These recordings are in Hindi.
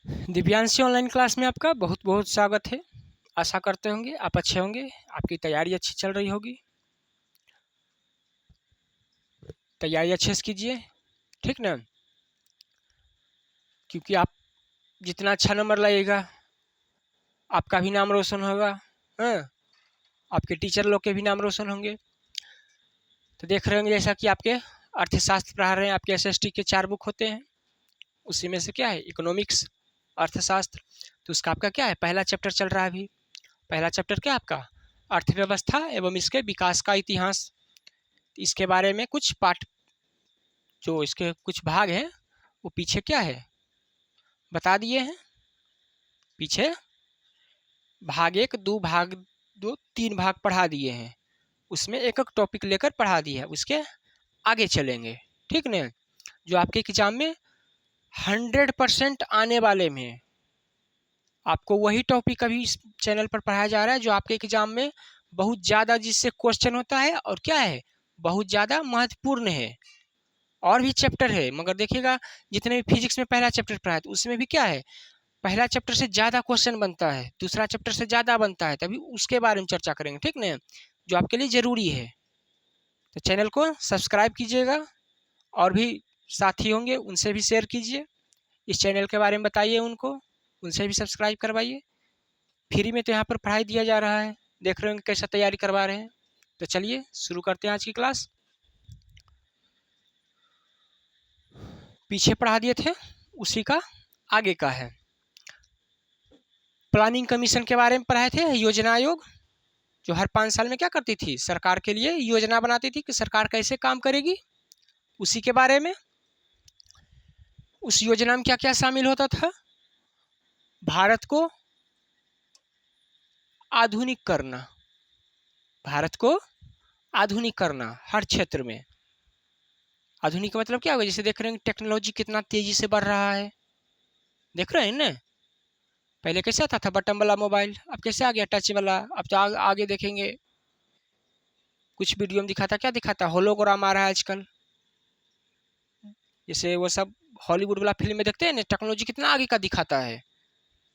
दिव्यांशी ऑनलाइन क्लास में आपका बहुत बहुत स्वागत है। आशा करते होंगे आप अच्छे होंगे, आपकी तैयारी अच्छी चल रही होगी। तैयारी अच्छे से कीजिए, ठीक ना? क्योंकि आप जितना अच्छा नंबर लाइएगा आपका भी नाम रोशन होगा, हाँ, आपके टीचर लोग के भी नाम रोशन होंगे। तो देख रहे होंगे जैसा कि आपके अर्थशास्त्र पढ़ा रहे हैं, आपके एसएसटी के 4 बुक होते हैं, उसी में से क्या है इकोनॉमिक्स, अर्थशास्त्र। तो उसका आपका क्या है, पहला चैप्टर चल रहा है अभी। पहला चैप्टर क्या है आपका, अर्थव्यवस्था एवं इसके विकास का इतिहास। इसके बारे में कुछ पाठ, जो इसके कुछ भाग हैं वो पीछे क्या है बता दिए हैं। पीछे भाग 1, 2, भाग 2, 3 भाग पढ़ा दिए हैं। उसमें एक एक टॉपिक लेकर पढ़ा दिया है, उसके आगे चलेंगे, ठीक न? जो आपके एग्जाम में 100% आने वाले में आपको वही टॉपिक अभी इस चैनल पर पढ़ाया जा रहा है जो आपके एग्जाम में बहुत ज़्यादा जिससे क्वेश्चन होता है और क्या है बहुत ज़्यादा महत्वपूर्ण है। और भी चैप्टर है मगर देखिएगा जितने भी फिजिक्स में पहला चैप्टर पढ़ा है तो उसमें भी क्या है पहला चैप्टर से ज़्यादा क्वेश्चन बनता है, दूसरा चैप्टर से ज़्यादा बनता है, तभी उसके बारे में चर्चा करेंगे, ठीक ना? जो आपके लिए ज़रूरी है। तो चैनल को सब्सक्राइब कीजिएगा और भी साथी होंगे उनसे भी शेयर कीजिए, इस चैनल के बारे में बताइए उनको, उनसे भी सब्सक्राइब करवाइए। फ्री में तो यहाँ पर पढ़ाई दिया जा रहा है, देख रहे होंगे कैसा तैयारी करवा रहे हैं। तो चलिए शुरू करते हैं आज की क्लास। पीछे पढ़ा दिए थे उसी का आगे का है। प्लानिंग कमीशन के बारे में पढ़ाए थे, योजना आयोग जो हर 5 साल में क्या करती थी, सरकार के लिए योजना बनाती थी कि सरकार कैसे काम करेगी, उसी के बारे में। उस योजना में क्या क्या शामिल होता था, भारत को आधुनिक करना, भारत को आधुनिक करना हर क्षेत्र में। आधुनिक का मतलब क्या होगा, जैसे देख रहे हैं टेक्नोलॉजी कितना तेजी से बढ़ रहा है, देख रहे हैं ना? पहले कैसे आता था बटन वाला मोबाइल, अब कैसे आ गया टच वाला। अब तो आगे देखेंगे कुछ वीडियो में दिखाता, क्या दिखाता, होलोग्राम आ रहा है आजकल। जैसे वो सब हॉलीवुड वाला फिल्म में देखते हैं ना, टेक्नोलॉजी कितना आगे का दिखाता है,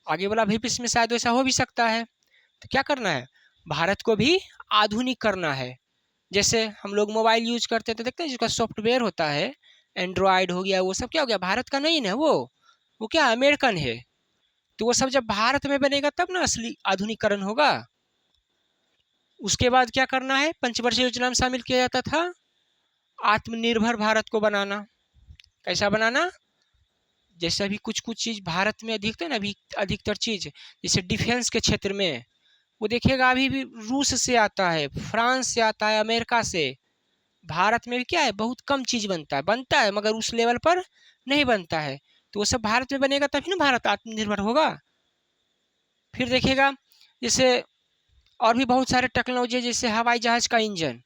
आगे वाला भी इसमें शायद वैसा हो भी सकता है। तो क्या करना है, भारत को भी आधुनिक करना है। जैसे हम लोग मोबाइल यूज करते हैं तो देखते हैं जिसका सॉफ्टवेयर होता है, एंड्रॉयड हो गया, वो सब क्या हो गया भारत का नहीं ना, वो क्या अमेरिकन है। तो वो सब जब भारत में बनेगा तब ना असली आधुनिकरण होगा। उसके बाद क्या करना है, पंचवर्षीय योजना में शामिल किया जाता था आत्मनिर्भर भारत को बनाना। कैसा बनाना, जैसे अभी कुछ कुछ चीज़ भारत में अधिकतर ना, अभी अधिकतर चीज़ जैसे डिफेंस के क्षेत्र में वो देखिएगा अभी भी रूस से आता है, फ्रांस से आता है, अमेरिका से। भारत में भी क्या है बहुत कम चीज़ बनता है मगर उस लेवल पर नहीं बनता है। तो वो सब भारत में बनेगा तभी ना भारत आत्मनिर्भर होगा। फिर देखिएगा जैसे और भी बहुत सारे टेक्नोलॉजी जैसे हवाई जहाज़ का इंजन,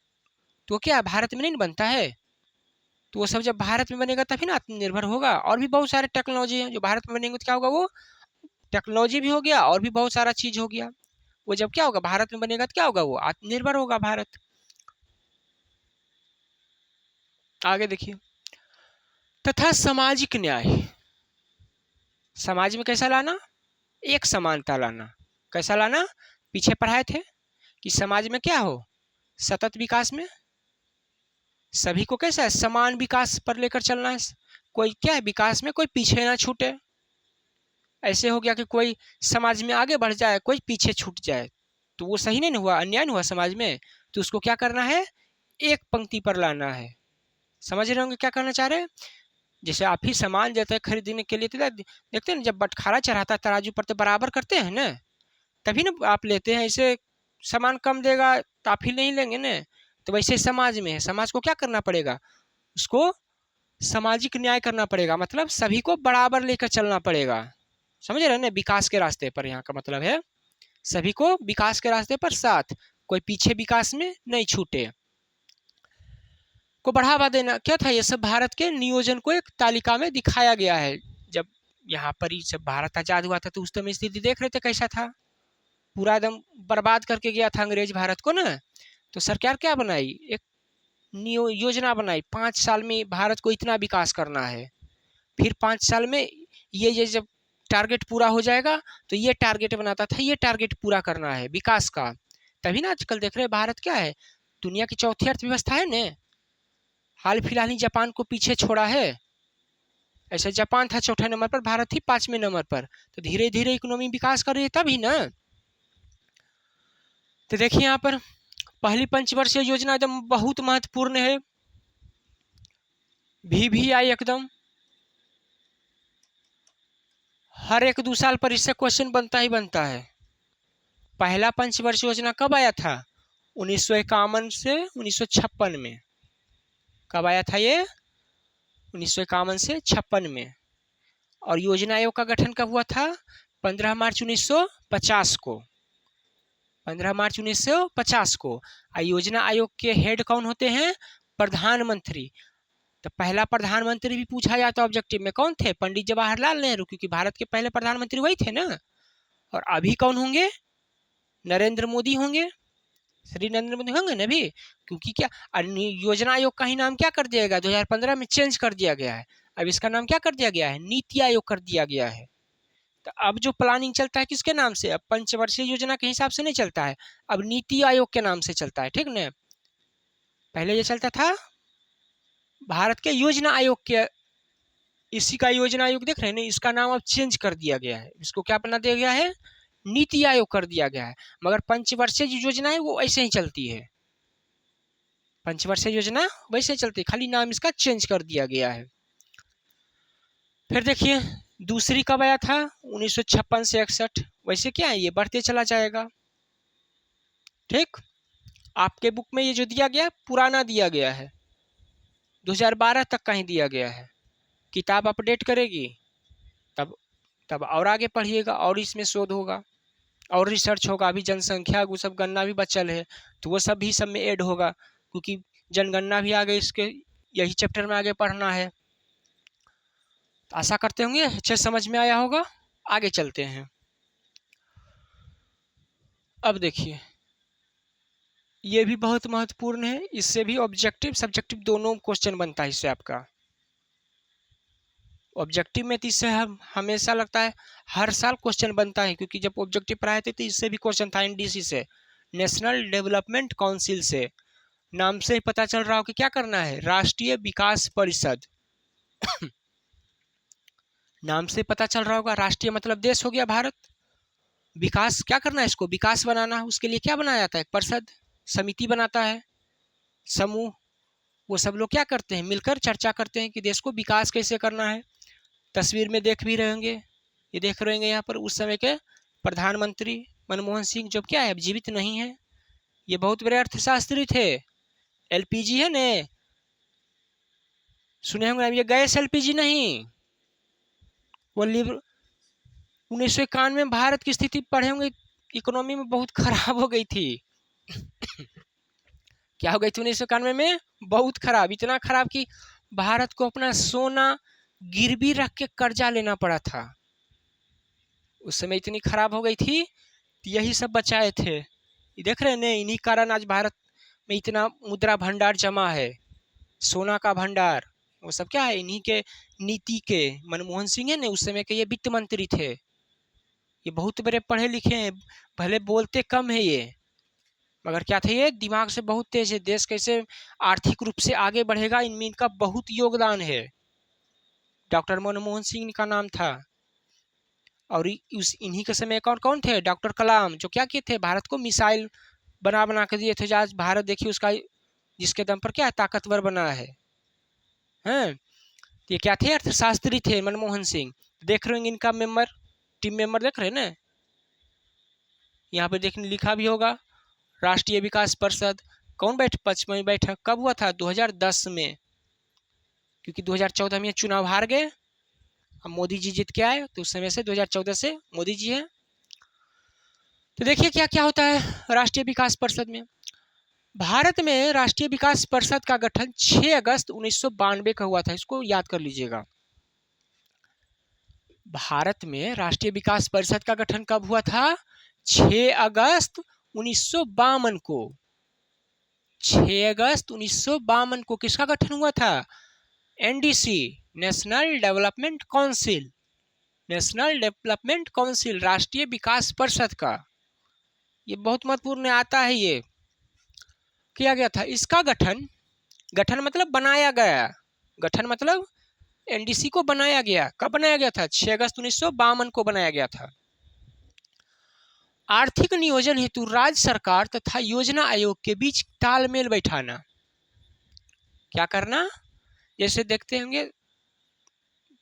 तो क्या भारत में नहीं बनता है। तो वो सब जब भारत में बनेगा तभी ना आत्मनिर्भर होगा। और भी बहुत सारे टेक्नोलॉजी हैं जो भारत में बनेंगे तो क्या होगा, वो टेक्नोलॉजी भी हो गया और भी बहुत सारा चीज़ हो गया। वो जब क्या होगा भारत में बनेगा तो क्या होगा, वो आत्मनिर्भर होगा भारत। आगे देखिए, तथा सामाजिक न्याय, समाज में कैसा लाना, एक समानता लाना। कैसा लाना, पीछे पढ़ाए थे कि समाज में क्या हो, सतत विकास में सभी को कैसा है समान विकास पर लेकर चलना है। कोई क्या है विकास में कोई पीछे ना छूटे। ऐसे हो गया कि कोई समाज में आगे बढ़ जाए कोई पीछे छूट जाए, तो वो सही नहीं हुआ, अन्याय हुआ समाज में। तो उसको क्या करना है, एक पंक्ति पर लाना है। समझ रहे होंगे क्या करना चाह रहे हैं। जैसे आप ही सामान देते हैं खरीदने के लिए, तो देखते हैं जब बटखारा चढ़ाता है तराजू पर तो बराबर करते हैं ना, तभी ना आप लेते हैं। ऐसे सामान कम देगा तो आप ही नहीं लेंगे ना। तो वैसे समाज में है, समाज को क्या करना पड़ेगा, उसको सामाजिक न्याय करना पड़ेगा, मतलब सभी को बराबर लेकर चलना पड़ेगा। समझ रहे हैं ना, विकास के रास्ते पर, यहाँ का मतलब है सभी को विकास के रास्ते पर साथ, कोई पीछे विकास में नहीं छूटे। को बढ़ावा देना क्या था, ये सब भारत के नियोजन को एक तालिका में दिखाया गया है। जब यहाँ पर ही जब भारत आजाद हुआ था तो उस समय स्थिति देख रहे थे कैसा था, पूरा एकदम बर्बाद करके गया था अंग्रेज भारत को ना। तो सरकार क्या बनाई, एक योजना बनाई, 5 साल में भारत को इतना विकास करना है। फिर 5 साल में ये जब टारगेट पूरा हो जाएगा तो ये टारगेट बनाता था, ये टारगेट पूरा करना है विकास का। तभी ना आजकल देख रहे हैं भारत क्या है, दुनिया की चौथी अर्थव्यवस्था है ने, हाल फिलहाल ही जापान को पीछे छोड़ा है। ऐसे जापान था चौथे नंबर पर, भारत ही 5वें नंबर पर। तो धीरे धीरे इकोनॉमी विकास कर रही है तभी ना। तो देखिए यहाँ पर पहली पंचवर्षीय योजना एकदम बहुत महत्वपूर्ण है, VVI एकदम हर 1-2 साल पर इससे क्वेश्चन बनता ही बनता है। पहला पंचवर्षीय योजना कब आया था? 1951 से 1956 में। कब आया था ये? 1951 से 56 में। और योजना आयोग का गठन कब हुआ था? 15 मार्च 1950 को। 15 मार्च 1950 को। योजना आयोग के हेड कौन होते हैं? प्रधानमंत्री। तो पहला प्रधानमंत्री भी पूछा जाता ऑब्जेक्टिव में, कौन थे? पंडित जवाहरलाल नेहरू, क्योंकि भारत के पहले प्रधानमंत्री वही थे ना। और अभी कौन होंगे? नरेंद्र मोदी होंगे, श्री नरेंद्र मोदी होंगे ना भी, क्योंकि क्या योजना आयोग का ही नाम क्या कर दिया गया? 2015 में चेंज कर दिया गया है। अब इसका नाम क्या कर दिया गया है? नीति आयोग कर दिया गया है। तो अब जो प्लानिंग चलता है किसके नाम से? अब पंचवर्षीय योजना के हिसाब से नहीं चलता है, अब नीति आयोग के नाम से चलता है, ठीक ना। पहले ये चलता था भारत के योजना आयोग के, इसी का योजना आयोग देख रहे हैं ना, इसका नाम अब चेंज कर दिया गया है। इसको क्या बना दिया गया है? नीति आयोग कर दिया गया है। मगर पंचवर्षीय जो योजना है वो ऐसे ही चलती है, पंचवर्षीय योजना वैसे ही चलती है, खाली नाम इसका चेंज कर दिया गया है। फिर देखिए दूसरी कब आया था? 1956 से 61। वैसे क्या है, ये बढ़ते चला जाएगा, ठीक। आपके बुक में ये जो दिया गया पुराना दिया गया है, 2012 तक का ही दिया गया है। किताब अपडेट करेगी तब और आगे पढ़िएगा, और इसमें शोध होगा और रिसर्च होगा। अभी जनसंख्या वो सब गणना भी बचल है, तो वो सब भी सब में ऐड होगा, क्योंकि जनगणना भी आगे इसके यही चैप्टर में आगे पढ़ना है। तो आशा करते होंगे अच्छे समझ में आया होगा। आगे चलते हैं। अब देखिए ये भी बहुत महत्वपूर्ण है, इससे भी ऑब्जेक्टिव सब्जेक्टिव दोनों क्वेश्चन बनता है इससे आपका। ऑब्जेक्टिव में तो इससे हमेशा लगता है हर साल क्वेश्चन बनता है, क्योंकि जब ऑब्जेक्टिव पढ़ाए थे तो इससे भी क्वेश्चन था, NDC से, नेशनल डेवलपमेंट काउंसिल से। नाम से ही पता चल रहा हो कि क्या करना है, राष्ट्रीय विकास परिषद। नाम से पता चल रहा होगा, राष्ट्रीय मतलब देश हो गया भारत, विकास क्या करना है, इसको विकास बनाना है। उसके लिए क्या बनाया जाता है? परिषद, समिति बनाता है, समूह। वो सब लोग क्या करते हैं? मिलकर चर्चा करते हैं कि देश को विकास कैसे करना है। तस्वीर में देख भी रहेंगे, ये देख रहे हैं यहाँ पर उस समय के प्रधानमंत्री मनमोहन सिंह, जो क्या है अब जीवित नहीं है। ये बहुत बड़े अर्थशास्त्री थे। LPG है ने, सुने होंगे, ये गैस LPG नहीं, वो 1991 में भारत की स्थिति पढ़े होंगे, इकोनॉमी में बहुत खराब हो गई थी। क्या हो गई थी 1991 में? बहुत खराब, इतना खराब कि भारत को अपना सोना गिरवी रख के कर्जा लेना पड़ा था। उस समय इतनी खराब हो गई थी, तो यही सब बचाए थे। ये देख रहे हैं, इन्हीं कारण आज भारत में इतना मुद्रा भंडार जमा है, सोना का भंडार। वो सब क्या है? इन्हीं के नीति के। मनमोहन सिंह है ना, उस समय के ये वित्त मंत्री थे। ये बहुत बड़े पढ़े लिखे हैं, भले बोलते कम है ये, मगर क्या थे, ये दिमाग से बहुत तेज है। देश कैसे आर्थिक रूप से आगे बढ़ेगा, इनमें इनका बहुत योगदान है। डॉक्टर मनमोहन सिंह का नाम था। और इन्हीं के समय कौन कौन थे? डॉक्टर कलाम, जो क्या किए थे, भारत को मिसाइल बना बना के दिए थे। आज भारत देखिए उसका, जिसके दम पर क्या है, ताकतवर बना है। हैं, ये क्या थे? अर्थशास्त्री थे मनमोहन सिंह। देख रहे होंगे इनका मेंबर, टीम मेंबर देख रहे हैं ना, यहाँ पे देखने लिखा भी होगा राष्ट्रीय विकास परिषद। कौन 55वीं बैठक कब हुआ था? 2010 में, क्योंकि 2014 में चुनाव हार गए, अब मोदी जी जीत के आए, तो उस समय से 2014 से मोदी जी हैं। तो देखिए क्या क्या होता है राष्ट्रीय विकास परिषद में। भारत में राष्ट्रीय विकास परिषद का गठन 6 अगस्त 1992 का हुआ था, इसको याद कर लीजिएगा। भारत में राष्ट्रीय विकास परिषद का गठन कब हुआ था? 6 अगस्त 1952 को। 6 अगस्त 1952 को किसका गठन हुआ था? NDC, national development council. National development council, राष्ट्रीय विकास परिषद का, ये बहुत महत्वपूर्ण आता है, ये किया गया था। इसका गठन, गठन मतलब बनाया गया, गठन मतलब एनडीसी को बनाया गया। कब बनाया गया था? 6 अगस्त 1952 को बनाया गया था। आर्थिक नियोजन हेतु राज्य सरकार तथा योजना आयोग के बीच तालमेल बैठाना। क्या करना? जैसे देखते होंगे,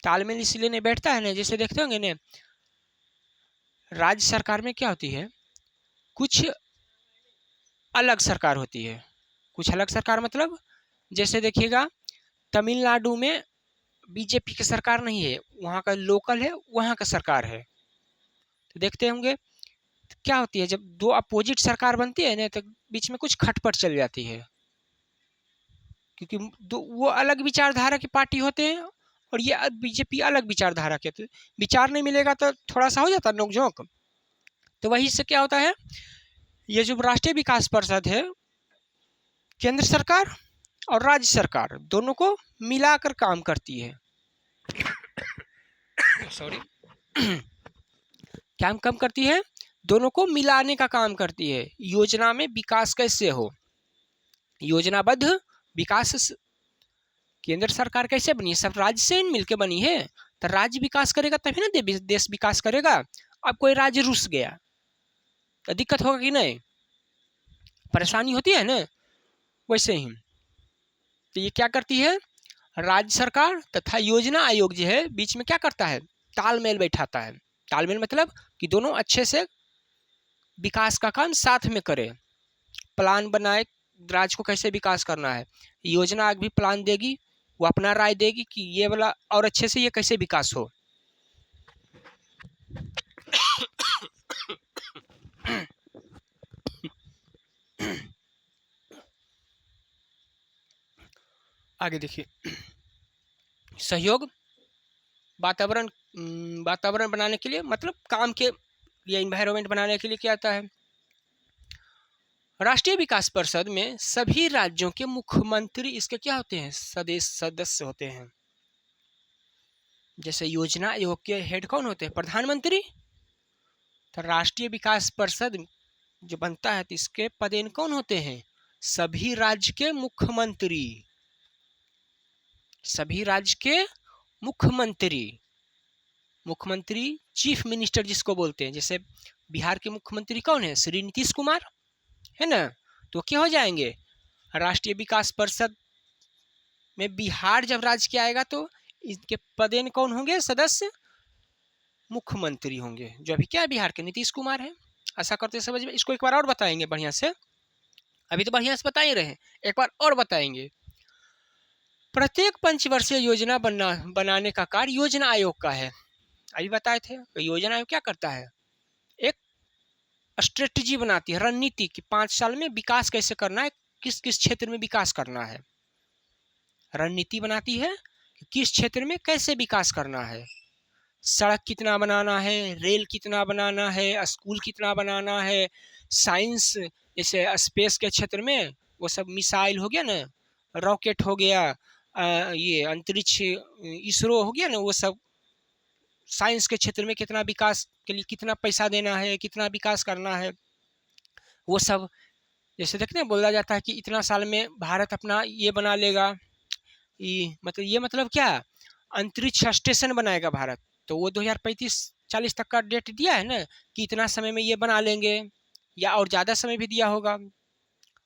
तालमेल इसलिए नहीं बैठता है ना, जैसे देखते होंगे ना, राज्य सरकार में क्या होती है, कुछ अलग सरकार होती है। कुछ अलग सरकार मतलब, जैसे देखिएगा तमिलनाडु में बीजेपी की सरकार नहीं है, वहाँ का लोकल है, वहाँ का सरकार है। तो देखते होंगे तो क्या होती है, जब दो अपोजिट सरकार बनती है ना, तो बीच में कुछ खटपट चल जाती है, क्योंकि दो वो अलग विचारधारा की पार्टी होते हैं और ये बीजेपी अलग विचारधारा के, तो विचार नहीं मिलेगा तो थोड़ा सा हो जाता है नोकझोंक। तो वही से क्या होता है, ये जो राष्ट्रीय विकास परिषद है, केंद्र सरकार और राज्य सरकार दोनों को मिलाकर काम करती है। सॉरी क्या काम करती है? दोनों को मिलाने का काम करती है। योजना में विकास कैसे हो, योजनाबद्ध विकास केंद्र सरकार कैसे बनी है? सब राज्य से मिलकर बनी है। तो राज्य विकास करेगा तभी ना देश विकास करेगा। अब कोई राज्य रुस गया तो दिक्कत होगा कि नहीं, परेशानी होती है ना, वैसे ही। तो ये क्या करती है, राज्य सरकार तथा योजना आयोग जो है बीच में क्या करता है, तालमेल बैठाता है। तालमेल मतलब कि दोनों अच्छे से विकास का काम साथ में करें, प्लान बनाए राज्य को कैसे विकास करना है। योजना आगे भी प्लान देगी, वो अपना राय देगी कि ये वाला और अच्छे से ये कैसे विकास हो। आगे देखिए, सहयोग वातावरण, वातावरण बनाने के लिए, मतलब काम के लिए, एनवायरनमेंट बनाने के लिए क्या आता है। राष्ट्रीय विकास परिषद में सभी राज्यों के मुख्यमंत्री इसके क्या होते हैं, सदस्य होते हैं। जैसे योजना आयोग के हेड कौन होते हैं, प्रधानमंत्री। तो राष्ट्रीय विकास परिषद जो बनता है तो इसके पदेन कौन होते हैं, सभी राज्य के मुख्यमंत्री। सभी राज्य के मुख्यमंत्री, मुख्यमंत्री चीफ मिनिस्टर जिसको बोलते हैं। जैसे बिहार के मुख्यमंत्री कौन है, श्री नीतीश कुमार है ना। तो क्या हो जाएंगे, राष्ट्रीय विकास परिषद में बिहार जब राज्य के आएगा तो इनके पदेन कौन होंगे, सदस्य मुख्यमंत्री होंगे, जो अभी क्या है बिहार के नीतीश कुमार है। ऐसा करते समझ में, इसको एक बार और बताएंगे बढ़िया से, अभी तो बढ़िया से बता ही रहे हैं, एक बार और बताएंगे। प्रत्येक पंचवर्षीय योजना बनाने का कार्य योजना आयोग का है। अभी बताए थे, योजना आयोग क्या करता है, एक स्ट्रेटजी बनाती है, रणनीति कि 5 साल में विकास कैसे करना है, किस किस क्षेत्र में विकास करना है। रणनीति बनाती है कि किस क्षेत्र में कैसे विकास करना है, सड़क कितना बनाना है, रेल कितना बनाना है, स्कूल कितना बनाना है, साइंस जैसे स्पेस के क्षेत्र में वो सब मिसाइल हो गया ना, रॉकेट हो गया, ये अंतरिक्ष इसरो हो गया ना, वो सब साइंस के क्षेत्र में कितना विकास के लिए कितना पैसा देना है, कितना विकास करना है, वो सब। जैसे देखते हैं बोला जाता है कि इतना साल में भारत अपना ये बना लेगा, ये मतलब क्या, अंतरिक्ष स्टेशन बनाएगा भारत। तो वो 2035-40 तक का डेट दिया है ना, कि इतना समय में ये बना लेंगे, या और ज़्यादा समय भी दिया होगा।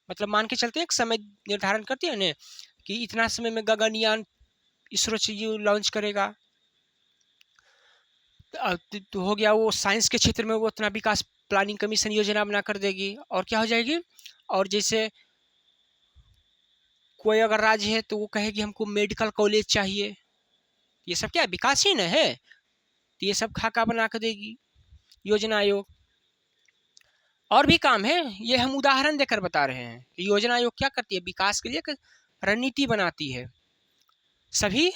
मतलब मान के चलते एक समय निर्धारण करते हैं ना, कि इतना समय में गगनयान इसरो लॉन्च करेगा। तो हो गया, वो साइंस के क्षेत्र में वो उतना विकास प्लानिंग कमीशन योजना बना कर देगी। और क्या हो जाएगी, और जैसे कोई अगर राज्य है तो वो कहेगी हमको मेडिकल कॉलेज चाहिए, ये सब क्या विकास ही न है। तो ये सब खाका बना कर देगी योजना आयोग। और भी काम है, ये हम उदाहरण देकर बता रहे हैं कि योजना आयोग क्या करती है, विकास के लिए रणनीति बनाती है सभी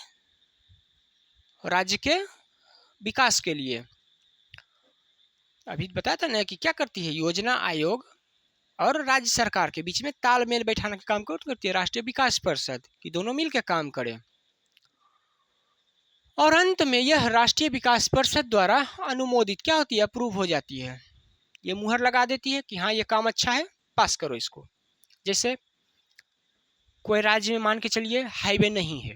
राज्य के विकास के लिए। अभी बताया था ना कि क्या करती है योजना आयोग, और राज्य सरकार के बीच में तालमेल बैठाने का काम कौन करती है, राष्ट्रीय विकास परिषद, कि दोनों मिलकर काम करें। और अंत में यह राष्ट्रीय विकास परिषद द्वारा अनुमोदित क्या होती है, अप्रूव हो जाती है। ये मुहर लगा देती है कि हाँ ये काम अच्छा है, पास करो इसको। जैसे कोई राज्य में मान के चलिए हाईवे नहीं है,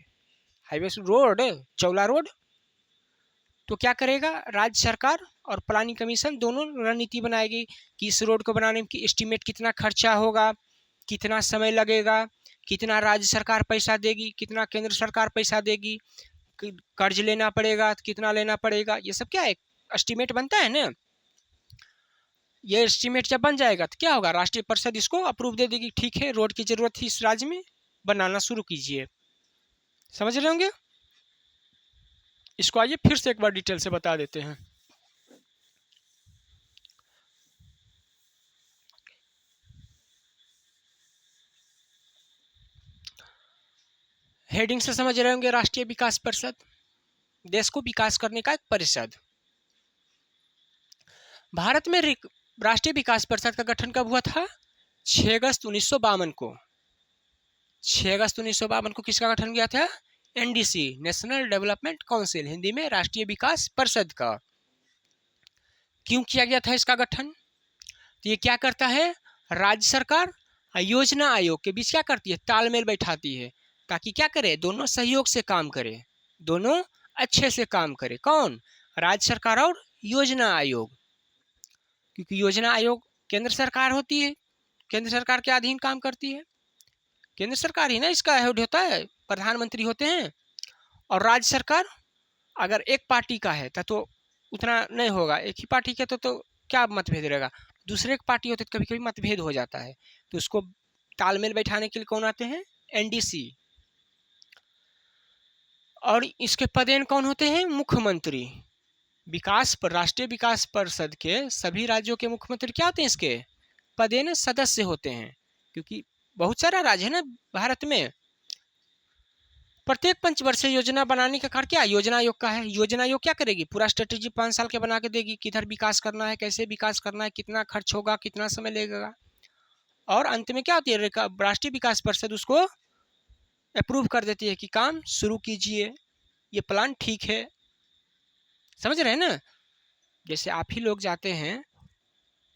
हाईवे रोड, चौला रोड, तो क्या करेगा राज्य सरकार और प्लानिंग कमीशन दोनों रणनीति बनाएगी कि इस रोड को बनाने में एस्टीमेट कितना खर्चा होगा, कितना समय लगेगा, कितना राज्य सरकार पैसा देगी, कितना केंद्र सरकार पैसा देगी, कर्ज लेना पड़ेगा तो कितना लेना पड़ेगा, ये सब क्या है एस्टीमेट बनता है ना। ये एस्टीमेट जब बन जाएगा तो क्या होगा, राष्ट्रीय परिषद इसको अप्रूव दे देगी, ठीक है रोड की जरूरत थी इस राज्य में, बनाना शुरू कीजिए। समझ रहे होंगे। इसको आइए फिर से एक बार डिटेल से बता देते हैं। हेडिंग से समझ रहे होंगे, राष्ट्रीय विकास परिषद, देश को विकास करने का एक परिषद। भारत में राष्ट्रीय विकास परिषद का गठन कब हुआ था, 6 अगस्त 1952 को। 6 अगस्त 1952 को किसका गठन किया था, NDC, national development council, Hindi में राष्ट्रीय विकास परिषद का। क्यों किया गया था इसका गठन, तो ये क्या करता है, राज्य सरकार योजना आयोग के बीच क्या करती है, तालमेल बैठाती है, ताकि क्या करे, दोनों सहयोग से काम करे, दोनों अच्छे से काम करे। कौन, राज्य सरकार और योजना आयोग, क्योंकि योजना आयोग केंद्र सरकार होती है, केंद्र सरकार के अधीन काम करती है, केंद्र सरकार ही ना इसका हेड होता है, प्रधानमंत्री होते हैं। और राज्य सरकार अगर एक पार्टी का है तो उतना नहीं होगा, एक ही पार्टी के तो क्या मतभेद रहेगा, दूसरे एक पार्टी होते तो कभी कभी मतभेद हो जाता है, तो उसको तालमेल बैठाने के लिए कौन आते हैं, एनडीसी। और इसके पदेन कौन होते हैं, मुख्यमंत्री। राष्ट्रीय विकास परिषद के सभी राज्यों के मुख्यमंत्री क्या होते हैं, इसके पदेन सदस्य होते हैं, क्योंकि बहुत सारा राज्य है ना भारत में। प्रत्येक पंचवर्षीय योजना बनाने का कार्य क्या योजना आयोग का है। योजना आयोग क्या करेगी, पूरा स्ट्रेटेजी 5 साल के बना के देगी, किधर विकास करना है, कैसे विकास करना है, कितना खर्च होगा, कितना समय लगेगा। और अंत में क्या होती है, राष्ट्रीय विकास परिषद उसको अप्रूव कर देती है कि काम शुरू कीजिए, ये प्लान ठीक है। समझ रहे हैं ना। जैसे आप ही लोग जाते हैं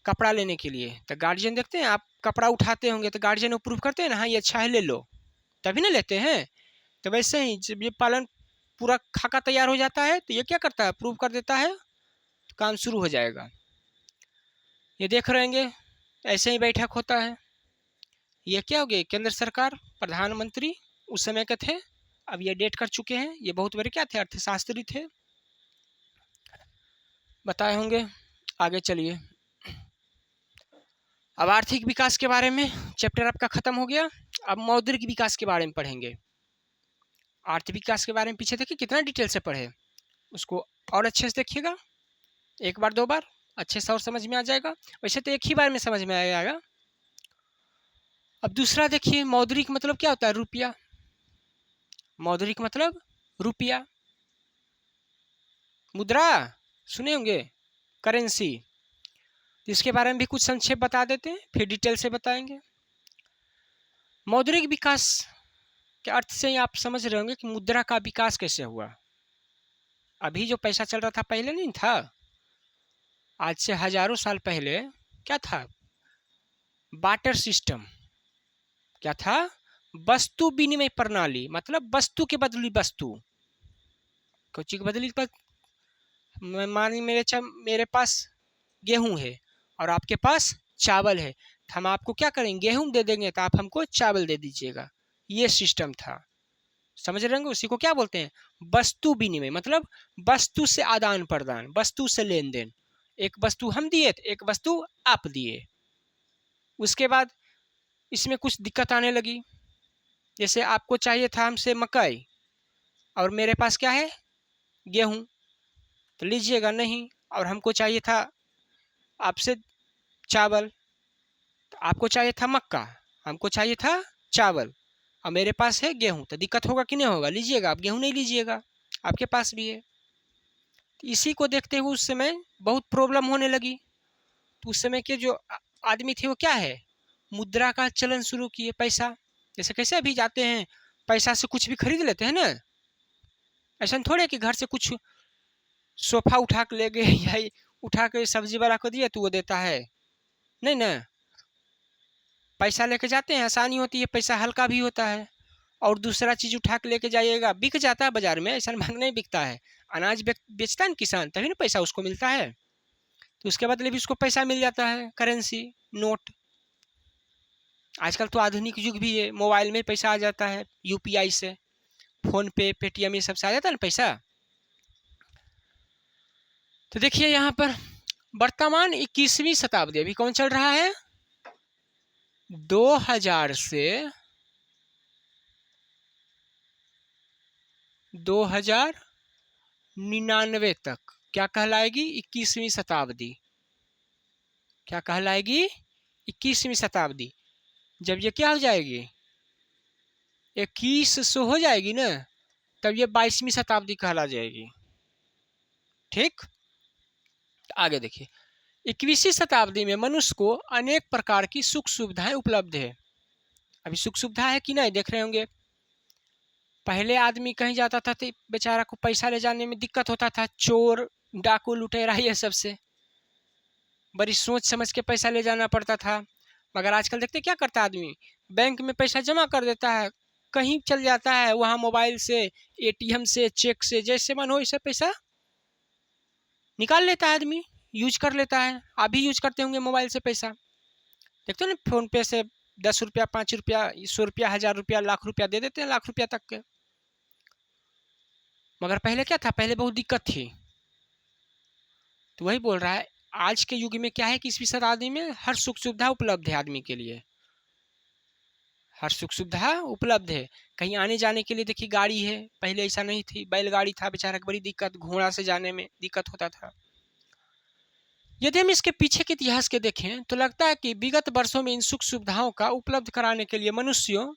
कपड़ा लेने के लिए, तो गार्जियन देखते हैं, आप कपड़ा उठाते होंगे तो गार्जियन अप्रूव करते हैं ना, हाँ ये अच्छा है ले लो, तभी ना लेते हैं। तो वैसे ही जब ये पालन पूरा खाका तैयार हो जाता है तो ये क्या करता है, अप्रूव कर देता है, तो काम शुरू हो जाएगा। ये देख रहेंगे ऐसे ही बैठक होता है। ये क्या हो गया, केंद्र सरकार, प्रधानमंत्री उस समय के थे, अब ये डेट कर चुके हैं, ये बहुत बड़े क्या थे, अर्थशास्त्री थे, बताए होंगे। आगे चलिए, अब आर्थिक विकास के बारे में चैप्टर आपका खत्म हो गया। अब मौद्रिक विकास के बारे में पढ़ेंगे। आर्थिक विकास के बारे में पीछे देखिए कितना डिटेल से पढ़े, उसको और अच्छे से देखिएगा, एक बार दो बार अच्छे से और समझ में आ जाएगा। वैसे तो एक ही बार में समझ में आ जाएगा। अब दूसरा देखिए, मौद्रिक मतलब क्या होता है, रुपया। मौद्रिक मतलब रुपया, मुद्रा सुने होंगे, करेंसी। इसके बारे में भी कुछ संक्षेप बता देते हैं, फिर डिटेल से बताएंगे। मौद्रिक विकास के अर्थ से ही आप समझ रहे होंगे कि मुद्रा का विकास कैसे हुआ। अभी जो पैसा चल रहा था पहले नहीं था, आज से हजारों साल पहले क्या था, बार्टर सिस्टम। क्या था, वस्तु विनिमय प्रणाली, मतलब वस्तु के बदली वस्तु, कुछ के बदली मान मेरे पास गेहूं है और आपके पास चावल है, तो हम आपको क्या करेंगे, गेहूं दे देंगे तो आप हमको चावल दे दीजिएगा, ये सिस्टम था। समझ रहे होंगे, उसी को क्या बोलते हैं, वस्तु विनिमय, मतलब वस्तु से आदान प्रदान, वस्तु से लेन देन। एक वस्तु हम दिए तो एक वस्तु आप दिए। उसके बाद इसमें कुछ दिक्कत आने लगी, जैसे आपको चाहिए था हमसे मकई और मेरे पास क्या है, गेहूं, तो लीजिएगा नहीं। और हमको चाहिए था आपसे चावल, तो आपको चाहिए था मक्का, हमको चाहिए था चावल, और मेरे पास है गेहूं, तो दिक्कत होगा कि नहीं होगा, लीजिएगा, आप गेहूं नहीं लीजिएगा, आपके पास भी है। तो इसी को देखते हुए उस समय बहुत प्रॉब्लम होने लगी। तो उस समय के जो आदमी थे वो क्या है, मुद्रा का चलन शुरू किए, पैसा। जैसे कैसे अभी जाते हैं पैसा से कुछ भी खरीद लेते हैं ना, ऐसा थोड़े कि घर से कुछ सोफा उठा के ले गए या उठा के सब्जी वाला को दिए तो वो देता है, नहीं ना। पैसा लेके जाते हैं, आसानी होती है, पैसा हल्का भी होता है। और दूसरा चीज़ उठा के लेके जाइएगा, बिक जाता है बाजार में, ऐसा महंगा नहीं बिकता है। अनाज बेचता है ना किसान, तभी ना पैसा उसको मिलता है, तो उसके बदले भी उसको पैसा मिल जाता है, करेंसी, नोट। आजकल तो आधुनिक युग भी है, मोबाइल में पैसा आ जाता है, यूपीआई से, फोन पे, पेटीएम, ये सब से आ जाता है ना पैसा। तो देखिए यहाँ पर वर्तमान 21वीं शताब्दी, अभी कौन चल रहा है, 2000 से 2099 तक क्या कहलाएगी, 21वीं शताब्दी। क्या कहलाएगी, 21वीं शताब्दी। जब ये क्या हो जाएगी, 2100 हो जाएगी ना, तब ये 22वीं शताब्दी कहला जाएगी। ठीक, आगे देखिए, 21वीं शताब्दी में मनुष्य को अनेक प्रकार की सुख सुविधाएं उपलब्ध है। अभी सुख सुविधा है कि नहीं, देख रहे होंगे। पहले आदमी कहीं जाता था तो बेचारा को पैसा ले जाने में दिक्कत होता था, चोर डाकू लुटेरा ये सबसे बड़ी सोच समझ के पैसा ले जाना पड़ता था। मगर आजकल देखते क्या करता है आदमी, बैंक में पैसा जमा कर देता है, कहीं चल जाता है, वहाँ मोबाइल से, एटीएम से, चेक से, जैसे मन हो ऐसे पैसा निकाल लेता है आदमी, यूज कर लेता है। आप भी यूज करते होंगे मोबाइल से पैसा, देखते हो ना, फोन पे से 10 रुपया, 5 रुपया, 100 रुपया, 1000 रुपया, लाख रुपया दे देते हैं, लाख रुपया तक के। मगर पहले क्या था, पहले बहुत दिक्कत थी। तो वही बोल रहा है, आज के युग में क्या है कि 21वीं शताब्दी में हर सुख सुविधा उपलब्ध है आदमी के लिए, हर सुख सुविधा उपलब्ध है। कहीं आने जाने के लिए देखिए गाड़ी है, पहले ऐसा नहीं थी, बैलगाड़ी था, बेचारा बड़ी दिक्कत, घोड़ा से जाने में दिक्कत होता था। यदि हम इसके पीछे के इतिहास के देखें तो लगता है कि विगत वर्षों में इन सुख सुविधाओं का उपलब्ध कराने के लिए मनुष्यों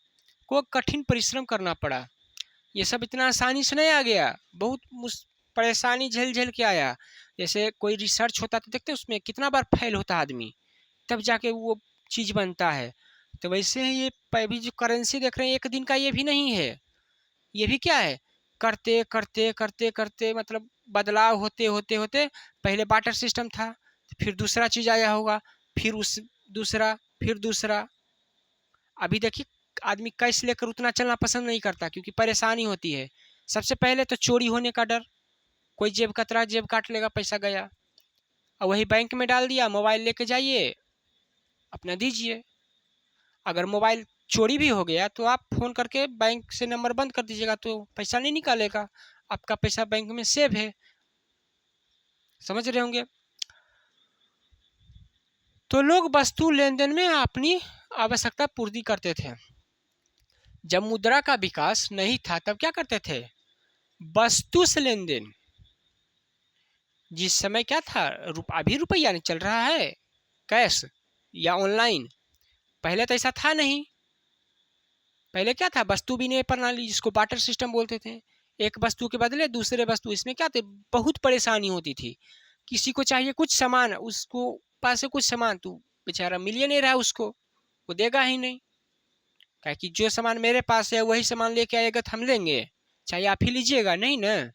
को कठिन परिश्रम करना पड़ा। ये सब इतना आसानी से नहीं आ गया, बहुत परेशानी झेल झेल के आया। जैसे कोई रिसर्च होता तो देखते उसमें कितना बार फेल होता आदमी, तब जाके वो चीज़ बनता है। तो वैसे ही ये अभी जो करेंसी देख रहे हैं, एक दिन का ये भी नहीं है, ये भी क्या है, करते करते करते करते मतलब बदलाव होते होते होते, पहले बाटर सिस्टम था, फिर दूसरा चीज़ आया होगा, फिर उस दूसरा, फिर दूसरा। अभी देखिए आदमी कैश लेकर उतना चलना पसंद नहीं करता, क्योंकि परेशानी होती है। सबसे पहले तो चोरी होने का डर, कोई जेब कतरा, जेब काट लेगा, पैसा गया। और वही बैंक में डाल दिया, मोबाइल लेके जाइए, अपना दीजिए। अगर मोबाइल चोरी भी हो गया तो आप फ़ोन करके बैंक से नंबर बंद कर दीजिएगा, तो पैसा नहीं निकालेगा, आपका पैसा बैंक में सेव है। समझ रहे होंगे। तो लोग वस्तु लेन देन में अपनी आवश्यकता पूर्ति करते थे। जब मुद्रा का विकास नहीं था तब क्या करते थे, वस्तु से लेन देन। जिस समय क्या था, अभी रुपया नहीं चल रहा है, कैश या ऑनलाइन, पहले तो ऐसा था नहीं। पहले क्या था, वस्तु विनिमय प्रणाली, जिसको बाटर सिस्टम बोलते थे। एक वस्तु के बदले दूसरे वस्तु, इसमें क्या थे, बहुत परेशानी होती थी। किसी को चाहिए कुछ सामान, उसको पास से कुछ सामान, तो बेचारा मिलियनेयर है, उसको वो देगा ही नहीं, क्या कि जो सामान मेरे पास है वही सामान लेके आएगा तो हम लेंगे, चाहे आप ही लीजिएगा, नहीं ना।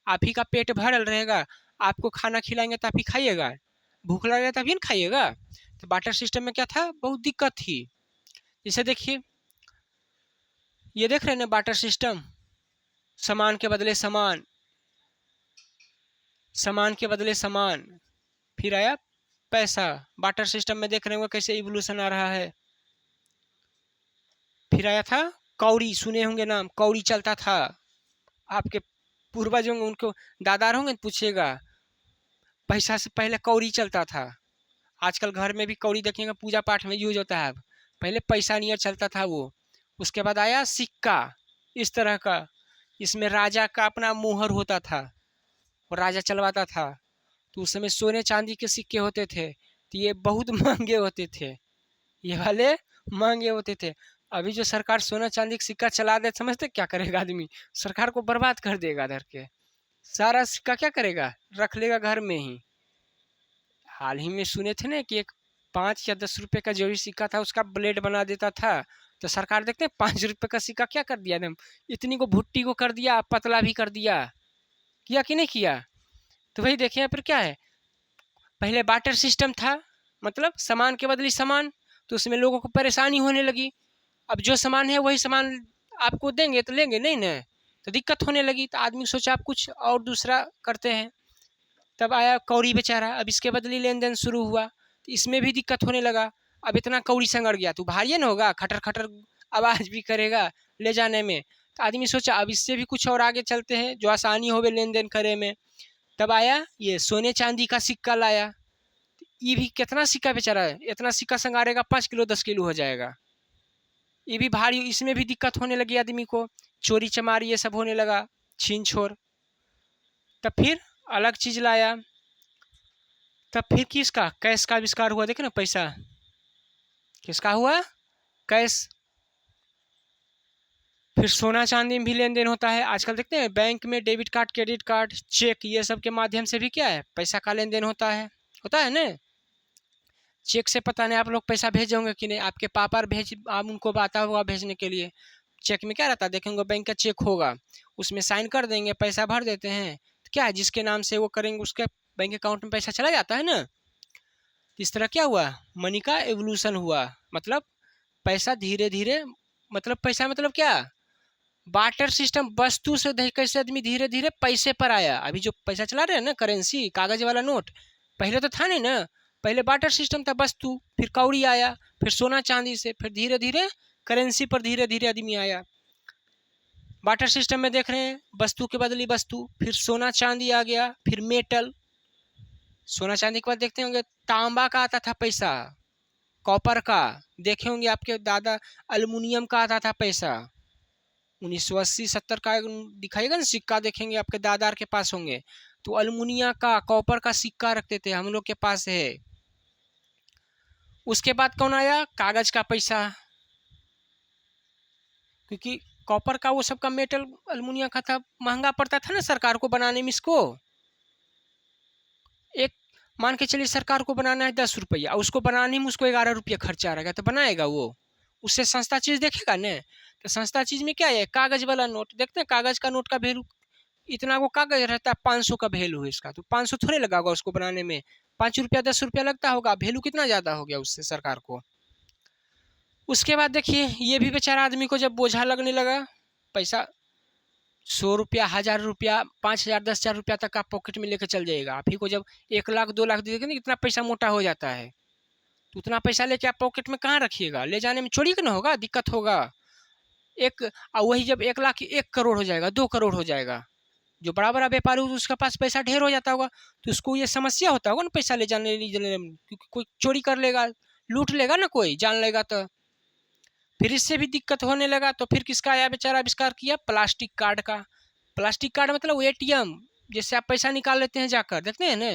आप ही का पेट भरल रहेगा, आपको खाना खिलाएंगे तो आप ही खाइएगा, भूख लगेगा तभी ना खाइएगा। तो बाटर सिस्टम में क्या था, बहुत दिक्कत थी। जैसे देखिए, ये देख रहे हैं ना बाटर सिस्टम, सामान के बदले सामान, सामान के बदले सामान, फिर आया पैसा। बाटर सिस्टम में देख रहे होंगे कैसे इवोल्यूशन आ रहा है। फिर आया था कौड़ी, सुने होंगे नाम, कौड़ी चलता था। आपके पूर्वज होंगे, उनको दादा होंगे, पूछिएगा, पैसा से पहले कौड़ी चलता था। आजकल घर में भी कौड़ी देखिएगा, पूजा पाठ में यूज होता है। पहले पैसा नियर चलता था वो। उसके बाद आया सिक्का, इस तरह का, इसमें राजा का अपना मुहर होता था और राजा चलवाता था। तो उस समय सोने चांदी के सिक्के होते थे, तो ये बहुत महंगे होते थे, ये वाले महंगे होते थे। अभी जो सरकार सोना चांदी का सिक्का चला दे, समझते क्या करेगा आदमी, सरकार को बर्बाद कर देगा। धर के सारा सिक्का क्या करेगा, रख लेगा घर में ही। हाल ही में सुने थे ना कि एक 5 या 10 रुपये का जो भी सिक्का था उसका ब्लेड बना देता था। तो सरकार देखते हैं 5 रुपये का सिक्का क्या कर दिया एकदम, इतनी को भुट्टी को कर दिया, पतला भी कर दिया। किया कि नहीं किया? तो वही देखिए यहाँ पर क्या है, पहले बार्टर सिस्टम था, मतलब सामान के बदले सामान, तो उसमें लोगों को परेशानी होने लगी। अब जो सामान है वही सामान आपको देंगे तो लेंगे नहीं ना, तो दिक्कत होने लगी। तो आदमी सोचा आप कुछ और दूसरा करते हैं, तब आया कौड़ी बेचारा, अब इसके बदले लेन देन शुरू हुआ, तो इसमें भी दिक्कत होने लगा। अब इतना कौड़ी संगड़ गया तो भारी ना होगा, खटर खटर आवाज़ भी करेगा ले जाने में। तो आदमी सोचा अब इससे भी कुछ और आगे चलते हैं जो आसानी हो लेन देन करे में। तब आया ये सोने चांदी का सिक्का लाया। ये भी कितना सिक्का बेचारा है, इतना सिक्का संगारेगा 5 किलो 10 किलो हो जाएगा। ये भी भारी, इसमें भी दिक्कत होने लगी आदमी को, चोरी चमारी ये सब होने लगा, छीन छोर। तब फिर अलग चीज़ लाया। तब फिर किसका कैश का आविष्कार हुआ, देखे ना, पैसा किसका हुआ, कैश। फिर सोना चांदी में भी लेन देन होता है। आजकल देखते हैं बैंक में debit card, credit card, cheque, ये सब के माध्यम से भी क्या है, पैसा का लेन देन होता है ना। चेक से पता नहीं आप लोग पैसा भेजे होंगे कि नहीं, आपके पापा भेज, आप उनको आता होगा भेजने के लिए। चेक में क्या रहता है, देखेंगे बैंक का चेक होगा, उसमें साइन कर देंगे, पैसा भर देते हैं, तो क्या है जिसके नाम से वो करेंगे उसके बैंक अकाउंट में पैसा चला जाता है ना। इस तरह क्या हुआ, मनी का एवोल्यूशन हुआ, मतलब पैसा धीरे धीरे, मतलब पैसा मतलब क्या, बार्टर सिस्टम, वस्तु से कैसे आदमी धीरे धीरे पैसे पर आया। अभी जो पैसा चला रहे हैं ना, करेंसी, कागज वाला नोट, पहले तो था नहीं ना, पहले बार्टर सिस्टम था, वस्तु, फिर कौड़ी आया, फिर सोना चांदी से, फिर धीरे धीरे करेंसी पर धीरे धीरे आदमी आया। बार्टर सिस्टम में देख रहे हैं वस्तु के बदले वस्तु, फिर सोना चांदी आ गया, फिर मेटल, सोना चांदी के बाद देखते होंगे तांबा का आता था पैसा, कॉपर का, देखे होंगे आपके दादा, अल्युमिनियम का आता था पैसा। 1980-70 का दिखाएगा ना सिक्का, देखेंगे आपके दादा के पास होंगे, तो अल्युमिनियम का, कॉपर का सिक्का रखते थे, हम लोग के पास है। उसके बाद कौन आया, कागज का पैसा, क्योंकि कॉपर का वो सब का मेटल, अल्युमिनियम का था, महंगा पड़ता था ना सरकार को बनाने में। इसको एक मान के चलिए सरकार को बनाना है 10 रुपया, उसको बनाने में उसको 11 रुपया खर्चा रहेगा, तो बनाएगा वो, उससे सस्ता चीज़ देखेगा न। तो सस्ता चीज़ में क्या है, कागज वाला नोट, देखते हैं कागज का नोट का वैल्यू इतना, वो कागज रहता है 500 का वैल्यू है इसका, तो 500 थोड़े लगा होगा उसको बनाने में, 5 रुपया 10 रुपया लगता होगा, वैल्यू कितना ज़्यादा हो गया उससे सरकार को। उसके बाद देखिए ये भी बेचारा आदमी को जब बोझा लगने लगा, पैसा 100 रुपया, 1000 रुपया, 5000, 10,000 रुपया तक आप पॉकेट में लेकर चल जाएगा। आप ही को जब 1 लाख 2 लाख दे देंगे ना, इतना पैसा मोटा हो जाता है, तो उतना पैसा लेके आप पॉकेट में कहाँ रखिएगा, ले जाने में चोरी ना होगा, दिक्कत होगा। वही जब 1 लाख 1 करोड़ हो जाएगा, 2 करोड़ हो जाएगा, जो बड़ा बड़ा व्यापारी उसके पास पैसा ढेर हो जाता होगा, तो उसको ये समस्या होता होगा ना पैसा ले जाने में, क्योंकि कोई चोरी कर लेगा, लूट लेगा ना, कोई जान लेगा, तो फिर इससे भी दिक्कत होने लगा। तो फिर किसका आया बेचारा आविष्कार किया, प्लास्टिक कार्ड का। प्लास्टिक कार्ड मतलब एटीएम, जैसे आप पैसा निकाल लेते हैं जाकर, देखते हैं ना,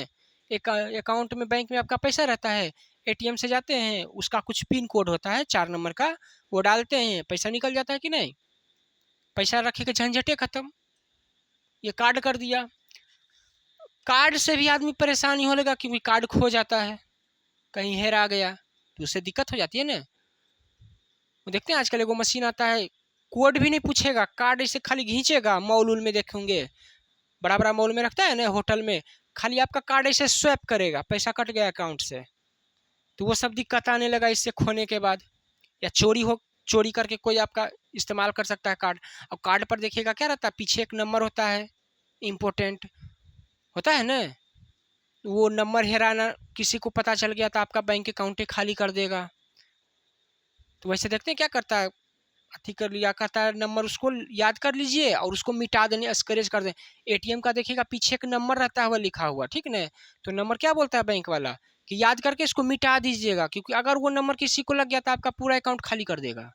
एक अकाउंट में बैंक में आपका पैसा रहता है, एटीएम से जाते हैं, उसका कुछ पिन कोड होता है 4 नंबर का, वो डालते हैं, पैसा निकल जाता है कि नहीं, पैसा रखे के झंझटे खत्म। ये कार्ड कर दिया। कार्ड से भी आदमी परेशानी हो लगा, क्योंकि कार्ड खो जाता है, कहीं हेरा गया, तो उससे दिक्कत हो जाती है ना। वो देखते हैं आजकल एगो मशीन आता है, कोड भी नहीं पूछेगा, कार्ड ऐसे खाली खींचेगा, मॉल उल में देखेंगे, बड़ा बड़ा मॉल में रखता है ना, होटल में, खाली आपका कार्ड ऐसे स्वैप करेगा, पैसा कट गया अकाउंट से। तो वो सब दिक्कत आने लगा इससे खोने के बाद, या चोरी करके कोई आपका इस्तेमाल कर सकता है कार्ड। अब कार्ड पर देखिएगा क्या रहता है, पीछे एक नंबर होता है, इम्पोर्टेंट होता है ना, वो नंबर हेराना, किसी को पता चल गया तो आपका बैंक अकाउंट खाली कर देगा। तो वैसे देखते हैं क्या करता है, अथी कर लिया, कहता है नंबर उसको याद कर लीजिए और उसको मिटा देने, अस्करेज कर दें। एटीएम का देखिएगा पीछे एक नंबर रहता है लिखा हुआ, ठीक ना, तो नंबर क्या बोलता है बैंक वाला कि याद करके इसको मिटा दीजिएगा, क्योंकि अगर वो नंबर किसी को लग गया तो आपका पूरा अकाउंट खाली कर देगा,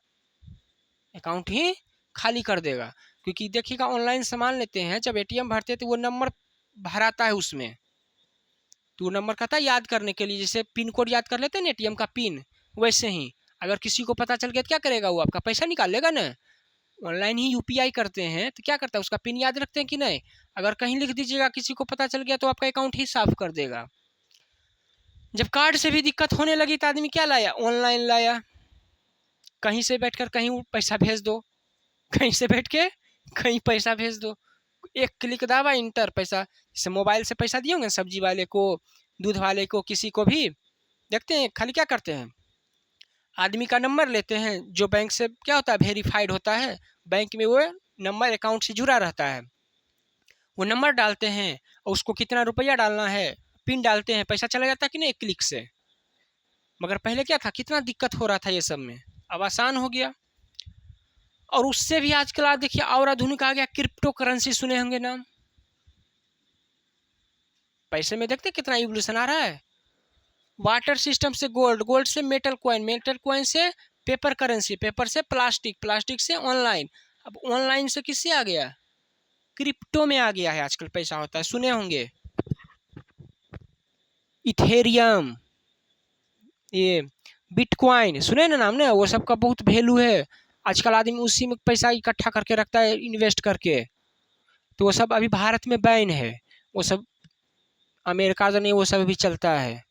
अकाउंट ही खाली कर देगा। क्योंकि देखिएगा ऑनलाइन सामान लेते हैं, जब एटीएम भरते हैं तो वो नंबर भराता है उसमें, तो वो नंबर कहता है याद करने के लिए, जैसे पिन कोड याद कर लेते हैं ना एटीएम का पिन, वैसे ही अगर किसी को पता चल गया तो क्या करेगा, वो आपका पैसा निकाल लेगा ना। ऑनलाइन ही यूपीआई करते हैं तो क्या करता है, उसका पिन याद रखते हैं कि नहीं, अगर कहीं लिख दीजिएगा किसी को पता चल गया तो आपका अकाउंट ही साफ कर देगा। जब कार्ड से भी दिक्कत होने लगी तो आदमी क्या लाया, ऑनलाइन लाया। कहीं से बैठकर कहीं पैसा भेज दो, कहीं से बैठ के कहीं पैसा भेज दो, एक क्लिक दबा इंटर पैसा। जैसे मोबाइल से पैसा दिए होंगे सब्जी वाले को, दूध वाले को, किसी को भी देखते हैं खाली क्या करते हैं, आदमी का नंबर लेते हैं जो बैंक से क्या होता है वेरीफाइड होता है, बैंक में वो नंबर अकाउंट से जुड़ा रहता है, वो नंबर डालते हैं और उसको कितना रुपया डालना है पिन डालते हैं, पैसा चला जाता है कि नहीं एक क्लिक से। मगर पहले क्या था, कितना दिक्कत हो रहा था ये सब में, अब आसान हो गया। और उससे भी आजकल आप देखिए और आधुनिक आ गया, क्रिप्टो करेंसी सुने होंगे नाम, पैसे में देखते कितना इवोल्यूशन आ रहा है। वाटर सिस्टम से गोल्ड, गोल्ड से मेटल कॉइन, मेटल कॉइन से पेपर करेंसी, पेपर से प्लास्टिक, प्लास्टिक से ऑनलाइन, अब ऑनलाइन से किससे आ गया, क्रिप्टो में आ गया है आजकल पैसा होता है, सुने होंगे इथेरियम, ये बिटकॉइन सुने ना नाम ने, वो सब का बहुत वैल्यू है आजकल, आदमी उसी में पैसा इकट्ठा करके रखता है इन्वेस्ट करके। तो वो सब अभी भारत में बैन है, वो सब अमेरिका तो नहीं, वो सब भी चलता है,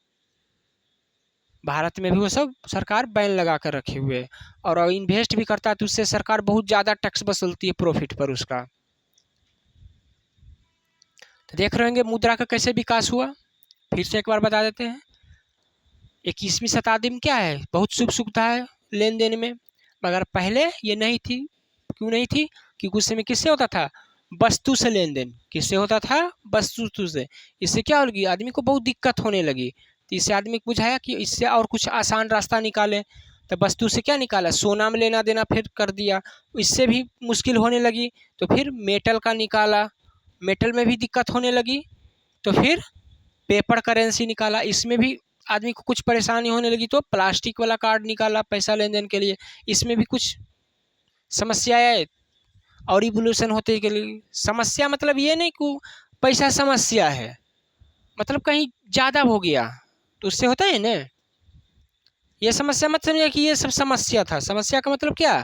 भारत में भी वो सब सरकार बैन लगा कर रखे हुए है। और इन्वेस्ट भी करता है तो उससे सरकार बहुत ज़्यादा टैक्स वसूलती है प्रॉफिट पर उसका। तो देख रहे होंगे मुद्रा का कैसे विकास हुआ, फिर से एक बार बता देते हैं। 21वीं शताब्दी में क्या है, बहुत सुख सुविधा है लेन देन में, मगर पहले ये नहीं थी। क्यों नहीं थी, क्योंकि उस समय किससे होता था, वस्तु से लेन देन, किससे होता था, वस्तु से। इससे क्या होगी, आदमी को बहुत दिक्कत होने लगी, तो इससे आदमी को बुझाया कि इससे और कुछ आसान रास्ता निकाले, तो वस्तु से क्या निकाला, सोना में लेना देना फिर कर दिया, इससे भी मुश्किल होने लगी, तो फिर मेटल का निकाला, मेटल में भी दिक्कत होने लगी, तो फिर पेपर करेंसी निकाला, इसमें भी आदमी को कुछ परेशानी होने लगी, तो प्लास्टिक वाला कार्ड निकाला पैसा लेन देन के लिए, इसमें भी कुछ समस्याएं और इवोल्यूशन होते के लिए। समस्या मतलब ये नहीं कि पैसा समस्या है, मतलब कहीं ज़्यादा हो गया तो उससे होता है ना, ये समस्या मत समझिए कि ये सब समस्या था। समस्या का मतलब क्या,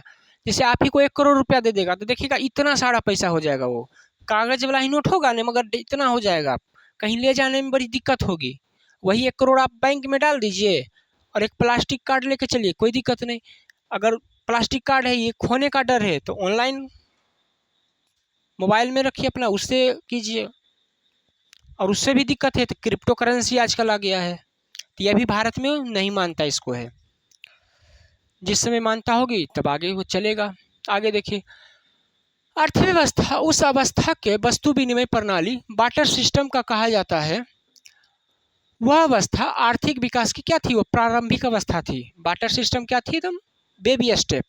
जैसे आप ही को 1 करोड़ रुपया दे देगा तो देखिएगा इतना सारा पैसा हो जाएगा, वो कागज वाला ही नोट होगा नहीं मगर इतना हो जाएगा, कहीं ले जाने में बड़ी दिक्कत होगी। वही 1 करोड़ आप बैंक में डाल दीजिए और एक प्लास्टिक कार्ड लेके चलिए, कोई दिक्कत नहीं। अगर प्लास्टिक कार्ड है, ये खोने का डर है, तो ऑनलाइन मोबाइल में रखिए अपना, उससे कीजिए। और उससे भी दिक्कत है तो क्रिप्टो करेंसी आजकल आ गया है, तो यह भी भारत में नहीं मानता इसको है, जिस समय मानता होगी तब आगे वो चलेगा। आगे देखिए, अर्थव्यवस्था उस अवस्था के वस्तु विनिमय प्रणाली बार्टर सिस्टम का कहा जाता है। वह अवस्था आर्थिक विकास की क्या थी, वो प्रारंभिक अवस्था थी। बार्टर सिस्टम क्या थी, एकदम बेबी स्टेप,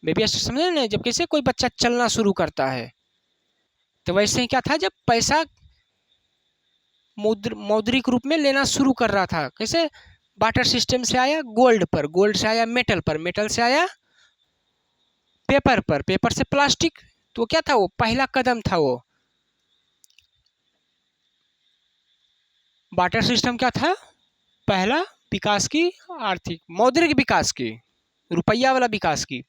बेबी स्टेप समझे ना, जब कैसे कोई बच्चा चलना शुरू करता है तो वैसे ही क्या था, जब पैसा मौद्रिक रूप में लेना शुरू कर रहा था, कैसे बार्टर सिस्टम से आया गोल्ड पर, गोल्ड से आया मेटल पर, मेटल से आया पेपर पर, पेपर से प्लास्टिक, तो क्या था, वो पहला कदम था। वो बार्टर सिस्टम क्या था, पहला विकास की, आर्थिक मौद्रिक विकास की, रुपया वाला विकास की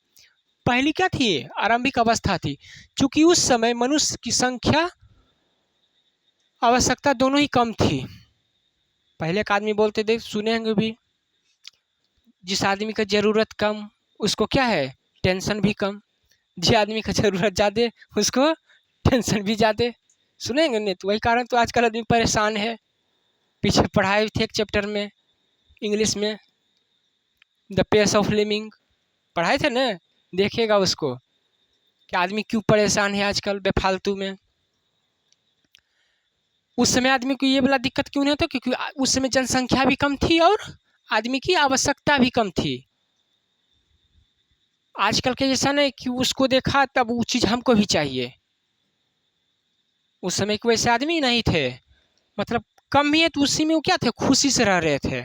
पहली क्या थी, आरंभिक अवस्था थी। क्योंकि उस समय मनुष्य की संख्या आवश्यकता दोनों ही कम थी। पहले का आदमी बोलते थे, सुने होंगे भी, जिस आदमी का ज़रूरत कम उसको क्या है, टेंशन भी कम, जिस आदमी का ज़रूरत ज़्यादा उसको टेंशन भी ज़्यादा, सुनेंगे नहीं। तो वही कारण तो आजकल आदमी परेशान है। पीछे पढ़ाए थे एक चैप्टर में इंग्लिश में, द पेस ऑफ लिविंग पढ़ाए थे ना, देखिएगा उसको कि आदमी क्यों परेशान है आजकल बेफालतू में। उस समय आदमी को ये वाला दिक्कत क्यों नहीं होता, क्योंकि उस समय जनसंख्या भी कम थी और आदमी की आवश्यकता भी कम थी। आजकल के जैसा नहीं कि उसको देखा तब वो चीज़ हमको भी चाहिए, उस समय के वैसे आदमी नहीं थे, मतलब कम ही है तो उसी में वो क्या थे, खुशी से रह रहे थे।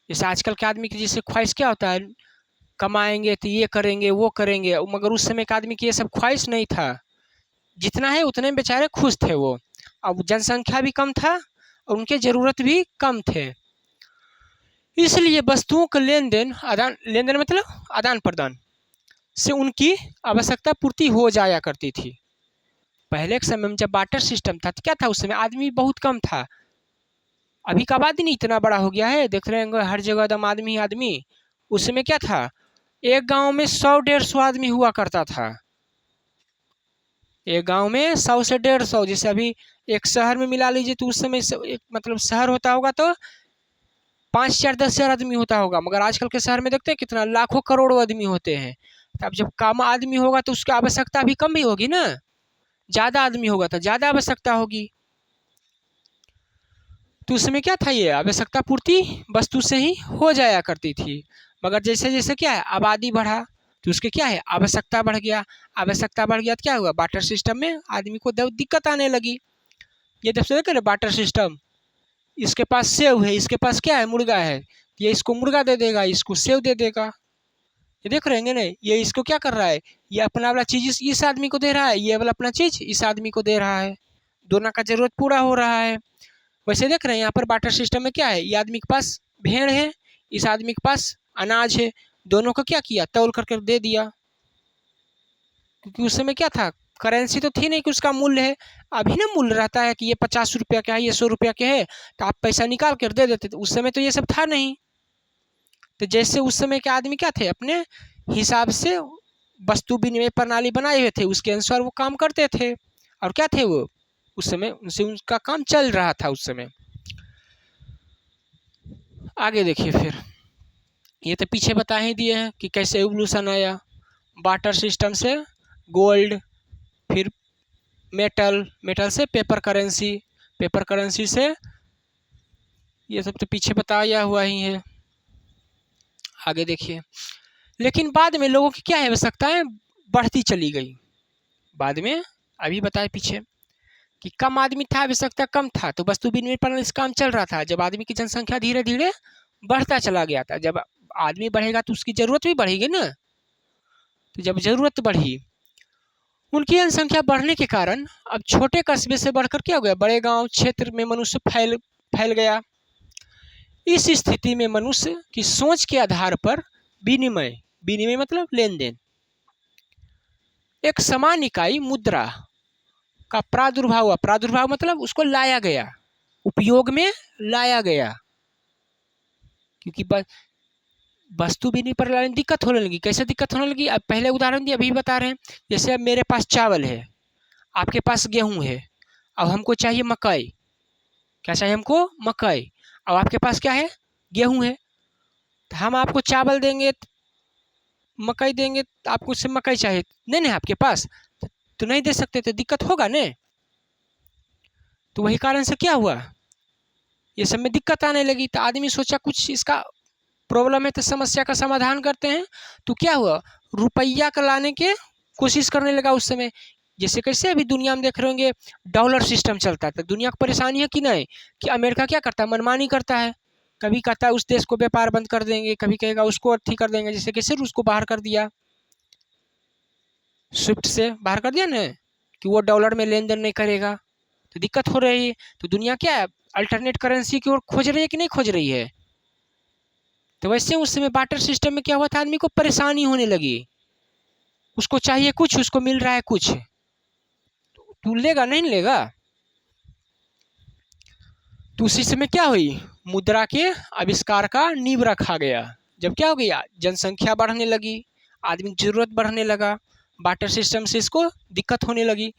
जैसे आजकल के आदमी की जैसे ख्वाहिश क्या होता है, कमाएंगे तो ये करेंगे वो करेंगे, मगर उस समय के आदमी की ये सब ख्वाहिश नहीं था, जितना है उतने बेचारे खुश थे वो। अब जनसंख्या भी कम था और उनके ज़रूरत भी कम थे, इसलिए वस्तुओं का लेन देन, आदान लेन देन मतलब आदान प्रदान से उनकी आवश्यकता पूर्ति हो जाया करती थी। पहले के समय में जब बार्टर सिस्टम था तो क्या था, उस समय आदमी बहुत कम था, अभी का आबादी नहीं इतना बड़ा हो गया है, देख रहे होंगे हर जगह एकदम आदमी ही आदमी। उस समय क्या था, एक गांव में 100-150 आदमी हुआ करता था। एक गांव में 100 से 150, जैसे अभी एक शहर में मिला लीजिए तो उस समय एक मतलब शहर होता होगा तो 5,000 10,000 आदमी होता होगा, मगर आजकल के शहर में देखते हैं कितना लाखों करोड़ों आदमी होते हैं। तो अब जब कम आदमी होगा तो उसकी आवश्यकता भी कम भी होगी ना, ज़्यादा आदमी होगा तो ज़्यादा आवश्यकता होगी। तो उसमें क्या था, ये आवश्यकता पूर्ति वस्तु से ही हो जाया करती थी। मगर जैसे जैसे क्या है आबादी बढ़ा तो उसके क्या है आवश्यकता बढ़ गया। आवश्यकता बढ़ गया तो क्या हुआ, बाटर सिस्टम में आदमी को दिक्कत आने लगी। ये जब से देखे ना बाटर सिस्टम, इसके पास सेव है, इसके पास क्या है मुर्गा है, ये इसको मुर्गा दे देगा, इसको सेव दे देगा। ये देख रहे हैं ना, ये इसको क्या कर रहा है, ये अपना वाला चीज इस आदमी को दे रहा है, ये वाला अपना चीज इस आदमी को दे रहा है, दोनों का जरूरत पूरा हो रहा है। वैसे देख रहे हैं यहाँ पर बाटर सिस्टम में क्या है, ये आदमी के पास भेड़ है, इस आदमी के पास अनाज है, दोनों को क्या किया तौल करके दे दिया। क्योंकि उस समय क्या था, करेंसी तो थी नहीं कि उसका मूल्य है। अभी ना मूल्य रहता है कि ये 50 रुपया का है, ये 100 रुपया के है, तो आप पैसा निकाल कर दे देते थे। उस समय तो ये सब था नहीं। तो जैसे उस समय के आदमी क्या थे, अपने हिसाब से वस्तु विनिमय प्रणाली बनाए हुए थे, उसके अनुसार वो काम करते थे। और क्या थे वो, उस समय उनसे उनका काम चल रहा था उस समय। आगे देखिए फिर, ये तो पीछे बता ही दिए हैं कि कैसे एवोल्यूशन आया बाटर सिस्टम से गोल्ड, फिर मेटल, मेटल से पेपर करेंसी, पेपर करेंसी से, ये सब तो पीछे बताया हुआ ही है। आगे देखिए, लेकिन बाद में लोगों की क्या है आवश्यकताएं बढ़ती चली गई। बाद में अभी बताए पीछे कि कम आदमी था, आवश्यकता कम था, तो वस्तु विनिमय प्रणाली से काम चल रहा था। जब आदमी की जनसंख्या धीरे धीरे बढ़ता चला गया था, जब आदमी बढ़ेगा तो उसकी जरूरत भी बढ़ेगी ना। तो जब जरूरत बढ़ी, उनकी जनसंख्या बढ़ने के कारण अब छोटे कस्बे से बढ़कर क्या हो गया, बड़े गांव क्षेत्र में मनुष्य फैल गया। इस स्थिति में मनुष्य की सोच के आधार पर विनिमय, विनिमय मतलब लेन देन, एक समान इकाई मुद्रा का प्रादुर्भाव हुआ। प्रादुर्भाव मतलब उसको लाया गया, उपयोग में लाया गया। क्योंकि वस्तु विनिमय प्रणाली में दिक्कत होने लगी। कैसे दिक्कत होने लगी, अब पहले उदाहरण दिया, अभी बता रहे हैं। जैसे अब मेरे पास चावल है, आपके पास गेहूं है, अब हमको चाहिए मकई। क्या चाहिए हमको, मकई। अब आपके पास क्या है, गेहूं है, तो हम आपको चावल देंगे, मकई देंगे, तो आपको उससे मकई चाहिए नहीं आपके पास, तो नहीं दे सकते, तो दिक्कत होगा न। तो वही कारण से क्या हुआ, ये सब में दिक्कत आने लगी। तो आदमी सोचा कुछ इसका प्रॉब्लम है तो समस्या का समाधान करते हैं। तो क्या हुआ, रुपया का लाने के कोशिश करने लगा उस समय। जैसे कैसे अभी दुनिया में देख रहे होंगे डॉलर सिस्टम चलता है, तो दुनिया को परेशानी है कि नहीं, कि अमेरिका क्या करता है, मनमानी करता है। कभी कहता है उस देश को व्यापार बंद कर देंगे, कभी कहेगा उसको अर्थी कर देंगे। जैसे कैसे रूस को बाहर कर दिया, स्विफ्ट से बाहर कर दिया ना, कि वो डॉलर में लेन देन नहीं करेगा, तो दिक्कत हो रही है। तो दुनिया क्या है, अल्टरनेट करेंसी की ओर खोज रही है कि नहीं खोज रही है। तो वैसे उस समय बाटर सिस्टम में क्या हुआ था, आदमी को परेशानी होने लगी, उसको चाहिए कुछ, उसको मिल रहा है कुछ, तू लेगा नहीं लेगा। तो उसी समय क्या हुई, मुद्रा के आविष्कार का नींव रखा गया। जब क्या हो गया, जनसंख्या बढ़ने लगी, आदमी की जरूरत बढ़ने लगा, बाटर सिस्टम से इसको दिक्कत होने लगी,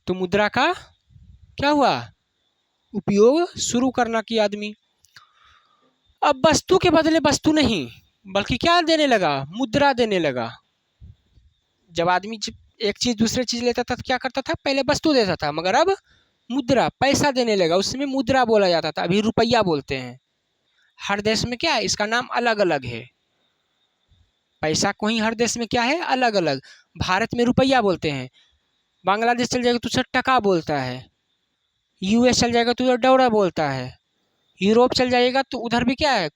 तो मुद्रा का क्या हुआ, उपयोग शुरू करना कि आदमी। अब वस्तु के बदले वस्तु नहीं, बल्कि क्या देने लगा, मुद्रा देने लगा। जब आदमी एक चीज दूसरे चीज लेता था तो क्या करता था, पहले वस्तु देता था, मगर अब मुद्रा, पैसा देने लगा। उस समय मुद्रा बोला जाता था, अभी रुपया बोलते हैं। हर देश में क्या है, इसका नाम अलग अलग है। पैसा को ही हर देश में क्या है, अलग अलग। भारत में रुपया बोलते हैं, बांग्लादेश चल जाएगा तो उसे टका बोलता है, यूएस चल जाएगा तो उधर डॉलर बोलता है, यूरोप चल जाएगा तो उधर भी क्या है,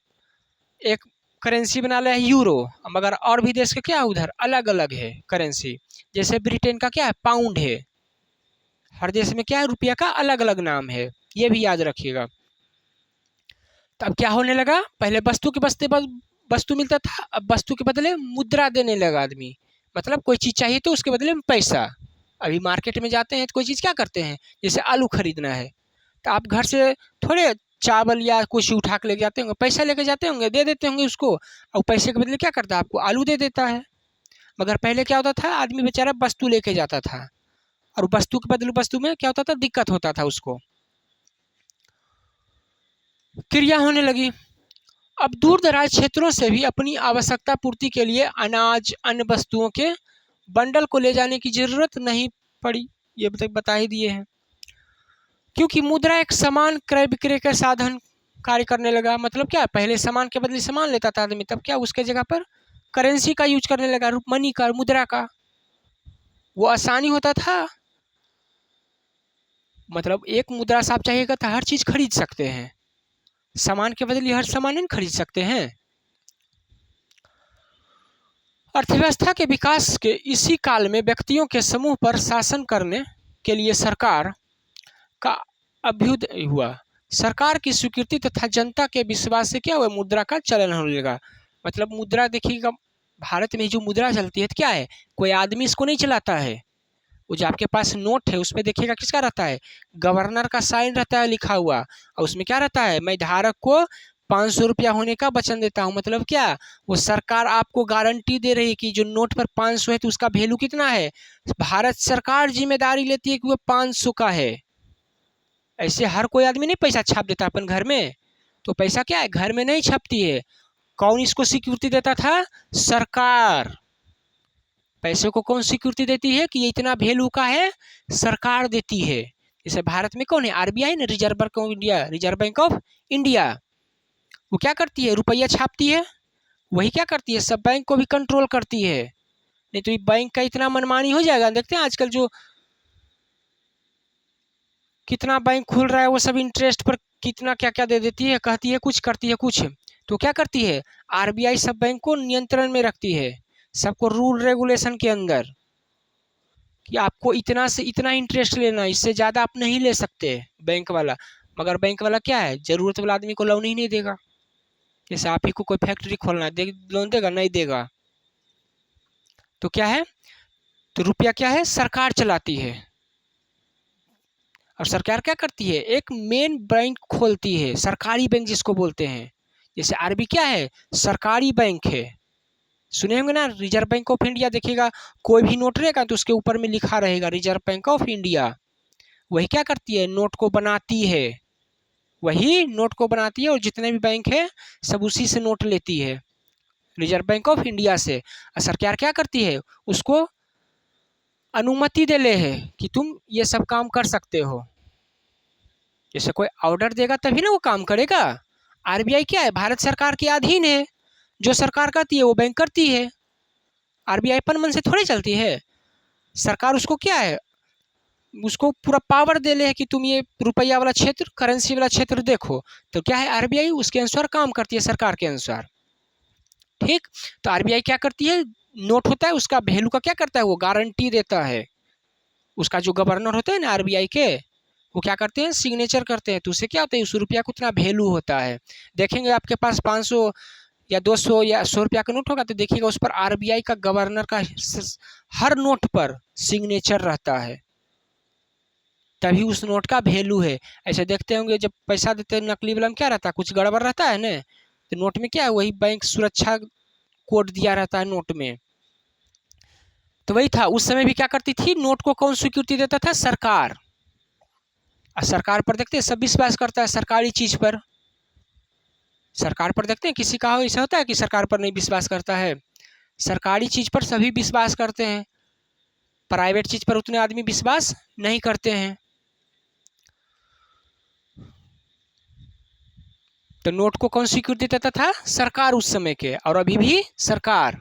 एक करेंसी बना लिया है यूरो। मगर और भी देश का क्या है, उधर अलग अलग है करेंसी। जैसे ब्रिटेन का क्या है, पाउंड है। हर देश में क्या है, रुपया का अलग अलग नाम है, ये भी याद रखिएगा। तब क्या होने लगा, पहले वस्तु के बदले वस्तु मिलता था, अब वस्तु के बदले मुद्रा देने लगा आदमी। मतलब कोई चीज़ चाहिए तो उसके बदले में पैसा। अभी मार्केट में जाते हैं तो कोई चीज़ क्या करते हैं, जैसे आलू खरीदना है तो आप घर से थोड़े चावल या कुछ उठा के लेके जाते होंगे, पैसा लेके जाते होंगे, दे देते होंगे उसको, और पैसे के बदले क्या करता है, आपको आलू दे देता है। मगर पहले क्या होता था, आदमी बेचारा वस्तु लेके जाता था, और वस्तु के बदले वस्तु में क्या होता था, दिक्कत होता था उसको। क्रिया होने लगी। अब दूर दराज क्षेत्रों से भी अपनी आवश्यकता पूर्ति के लिए अनाज, अन्य वस्तुओं के बंडल को ले जाने की जरूरत नहीं पड़ी, ये बता ही दिए हैं। क्योंकि मुद्रा एक समान क्रय विक्रय का साधन कार्य करने लगा। मतलब क्या, पहले सामान के बदले सामान लेता था आदमी, तब क्या उसके जगह पर करेंसी का यूज करने लगा, मनी का, मुद्रा का। वो आसानी होता था, मतलब एक मुद्रा से आप चाहिएगा तो हर चीज खरीद सकते हैं, सामान के बदले हर सामान नहीं खरीद सकते हैं। अर्थव्यवस्था के विकास के इसी काल में व्यक्तियों के समूह पर शासन करने के लिए सरकार का अभ्युदय हुआ। सरकार की स्वीकृति तथा जनता के विश्वास से क्या हुआ, मुद्रा का चलन होने लगा। मतलब मुद्रा देखिएगा, भारत में जो मुद्रा चलती है तो क्या है, कोई आदमी इसको नहीं चलाता है। वो जो आपके पास नोट है उसमें देखिएगा किसका रहता है, गवर्नर का साइन रहता है लिखा हुआ, और उसमें क्या रहता है, मैं धारक को 500 रुपया होने का वचन देता हूँ। मतलब क्या, वो सरकार आपको गारंटी दे रही है कि जो नोट पर 500 है तो उसका वैल्यू कितना है, भारत सरकार जिम्मेदारी लेती है कि वो 500 का है। ऐसे हर कोई आदमी नहीं पैसा छाप देता अपन घर में, तो पैसा क्या है, घर में नहीं छपती है। कौन इसको सिक्योरिटी देता था, सरकार। पैसे को कौन सिक्योरिटी देती है कि ये इतना वैल्यू का है, सरकार देती है। जैसे भारत में कौन है, आरबीआई ने, reserve bank of India, reserve bank of India. वो क्या करती है, रुपया छापती है। वही क्या करती है, सब बैंक को भी कंट्रोल करती है। नहीं तो ये बैंक का इतना मनमानी हो जाएगा। देखते हैं आजकल जो कितना बैंक खुल रहा है, वो सब इंटरेस्ट पर कितना क्या क्या दे देती है, कहती है कुछ, करती है कुछ। तो क्या करती है, आरबीआई सब बैंक को नियंत्रण में रखती है, सबको रूल रेगुलेशन के अंदर, कि आपको इतना से इतना इंटरेस्ट लेना, इससे ज़्यादा आप नहीं ले सकते बैंक वाला। मगर बैंक वाला क्या है, ज़रूरत वाला आदमी को लोन ही नहीं देगा। जैसे आप ही को कोई फैक्ट्री खोलना है, लोन देगा, नहीं देगा। तो क्या है, तो रुपया क्या है, सरकार चलाती है। और सरकार क्या करती है, एक मेन बैंक खोलती है, सरकारी बैंक जिसको बोलते हैं। जैसे आरबी क्या है, सरकारी बैंक है, सुने होंगे ना, रिजर्व बैंक ऑफ इंडिया। देखिएगा कोई भी नोट रहेगा तो उसके ऊपर में लिखा रहेगा रिजर्व बैंक ऑफ इंडिया। वही क्या करती है, नोट को बनाती है, वही नोट को बनाती है, और जितने भी बैंक है सब उसी से नोट लेती है, रिजर्व बैंक ऑफ इंडिया से। और सरकार क्या करती है, उसको अनुमति दे ले है कि तुम ये सब काम कर सकते हो। जैसे कोई ऑर्डर देगा तभी ना वो काम करेगा। आरबीआई क्या है, भारत सरकार के अधीन है, जो सरकार करती है वो बैंक करती है। आरबीआई अपन मन से थोड़ी चलती है, सरकार उसको क्या है, उसको पूरा पावर दे ले है कि तुम ये रुपया वाला क्षेत्र, करेंसी वाला क्षेत्र देखो। तो क्या है, आरबीआई उसके अनुसार काम करती है, सरकार के अनुसार। ठीक, तो आरबीआई क्या करती है, नोट होता है उसका वैल्यू का क्या करता है, वो गारंटी देता है। उसका जो गवर्नर होते हैं ना आरबीआई के, वो क्या करते हैं, सिग्नेचर करते हैं, तो उससे क्या होता है, उस रुपया को उतना वैल्यू होता है। देखेंगे आपके पास 500 या 200 या 100 रुपया का नोट होगा तो देखिएगा उस पर आरबीआई का, गवर्नर का हर नोट पर सिग्नेचर रहता है, तभी उस नोट का वैल्यू है। ऐसे देखते होंगे जब पैसा देते हैं नकली वाला में क्या रहता है, कुछ गड़बड़ रहता है ना, तो नोट में क्या है, वही बैंक सुरक्षा कोड दिया रहता है नोट में। तो वही था, उस समय भी क्या करती थी, नोट को कौन स्वीकृति देता था, सरकार। और सरकार पर देखते हैं सब विश्वास करता है, सरकारी चीज पर, सरकार पर देखते हैं किसी का ऐसा होता है कि सरकार पर नहीं विश्वास करता है। सरकारी चीज पर सभी विश्वास करते हैं, प्राइवेट चीज पर उतने आदमी विश्वास नहीं करते हैं। तो नोट को कौन स्वीकृति देता था, सरकार उस समय के, और अभी भी सरकार।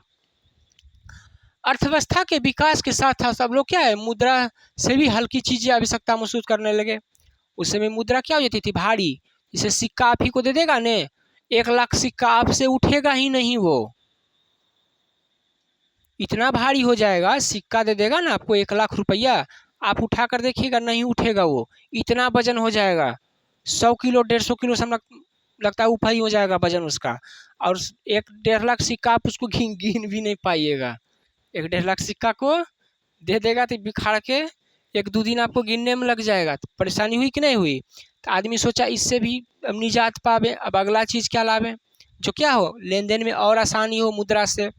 अर्थव्यवस्था के विकास के साथ साथ सब लोग क्या है, मुद्रा से भी हल्की चीजें आवश्यकता महसूस करने लगे। उस समय मुद्रा क्या हो जाती थी, भारी। जैसे सिक्का आप ही को दे देगा ने, 1 लाख सिक्का आपसे उठेगा ही नहीं, वो इतना भारी हो जाएगा। सिक्का दे देगा ना आपको 1 लाख रुपया, आप उठा कर देखिएगा, नहीं उठेगा, वो इतना वजन हो जाएगा, 100 किलो 150 किलो से लगता है ऊपर ही हो जाएगा वजन उसका। और 1-1.5 लाख सिक्का आप उसको गिन भी नहीं पाइएगा, 1-1.5 लाख सिक्का को दे देगा तो बिखार के 1-2 दिन आपको गिनने में लग जाएगा। तो परेशानी हुई कि नहीं हुई? तो आदमी सोचा इससे भी अब निजात पावे। अब अगला चीज़ क्या लावे, जो क्या हो लेन देन में और आसानी हो मुद्रा से।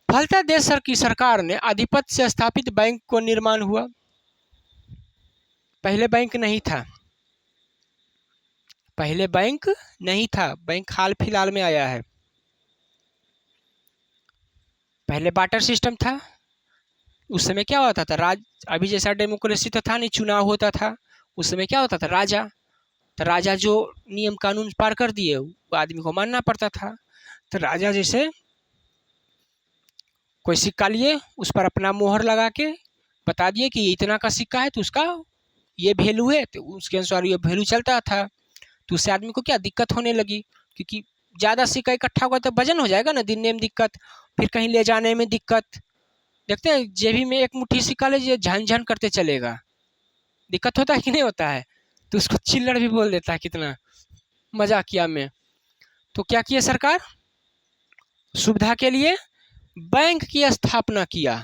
फलतः देश की सरकार ने आधिपत्य से स्थापित बैंक को निर्माण हुआ। पहले बैंक नहीं था, पहले बैंक नहीं था, बैंक हाल फिलहाल में आया है। पहले बार्टर सिस्टम था। उस समय क्या होता था, अभी जैसा डेमोक्रेसी तो था नहीं, चुनाव होता था। उस समय क्या होता था, राजा, तो राजा जो नियम कानून पार कर दिए वो आदमी को मानना पड़ता था। तो राजा जैसे कोई सिक्का लिए, उस पर अपना मोहर लगा के बता दिए कि इतना का सिक्का है तो उसका ये वैल्यू है, तो उसके अनुसार ये वैल्यू चलता था। तो उससे आदमी को क्या दिक्कत होने लगी, क्योंकि ज़्यादा सिक्का इकट्ठा होगा तो वजन हो जाएगा ना, दिन में दिक्कत, फिर कहीं ले जाने में दिक्कत। देखते हैं जेबी में एक मुट्ठी सिक्का ले झन झन करते चलेगा, दिक्कत होता है कि नहीं होता है। तो उसको चिल्लड़ भी बोल देता है, कितना मजाकिया में। तो क्या किया सरकार, सुविधा के लिए बैंक की स्थापना किया।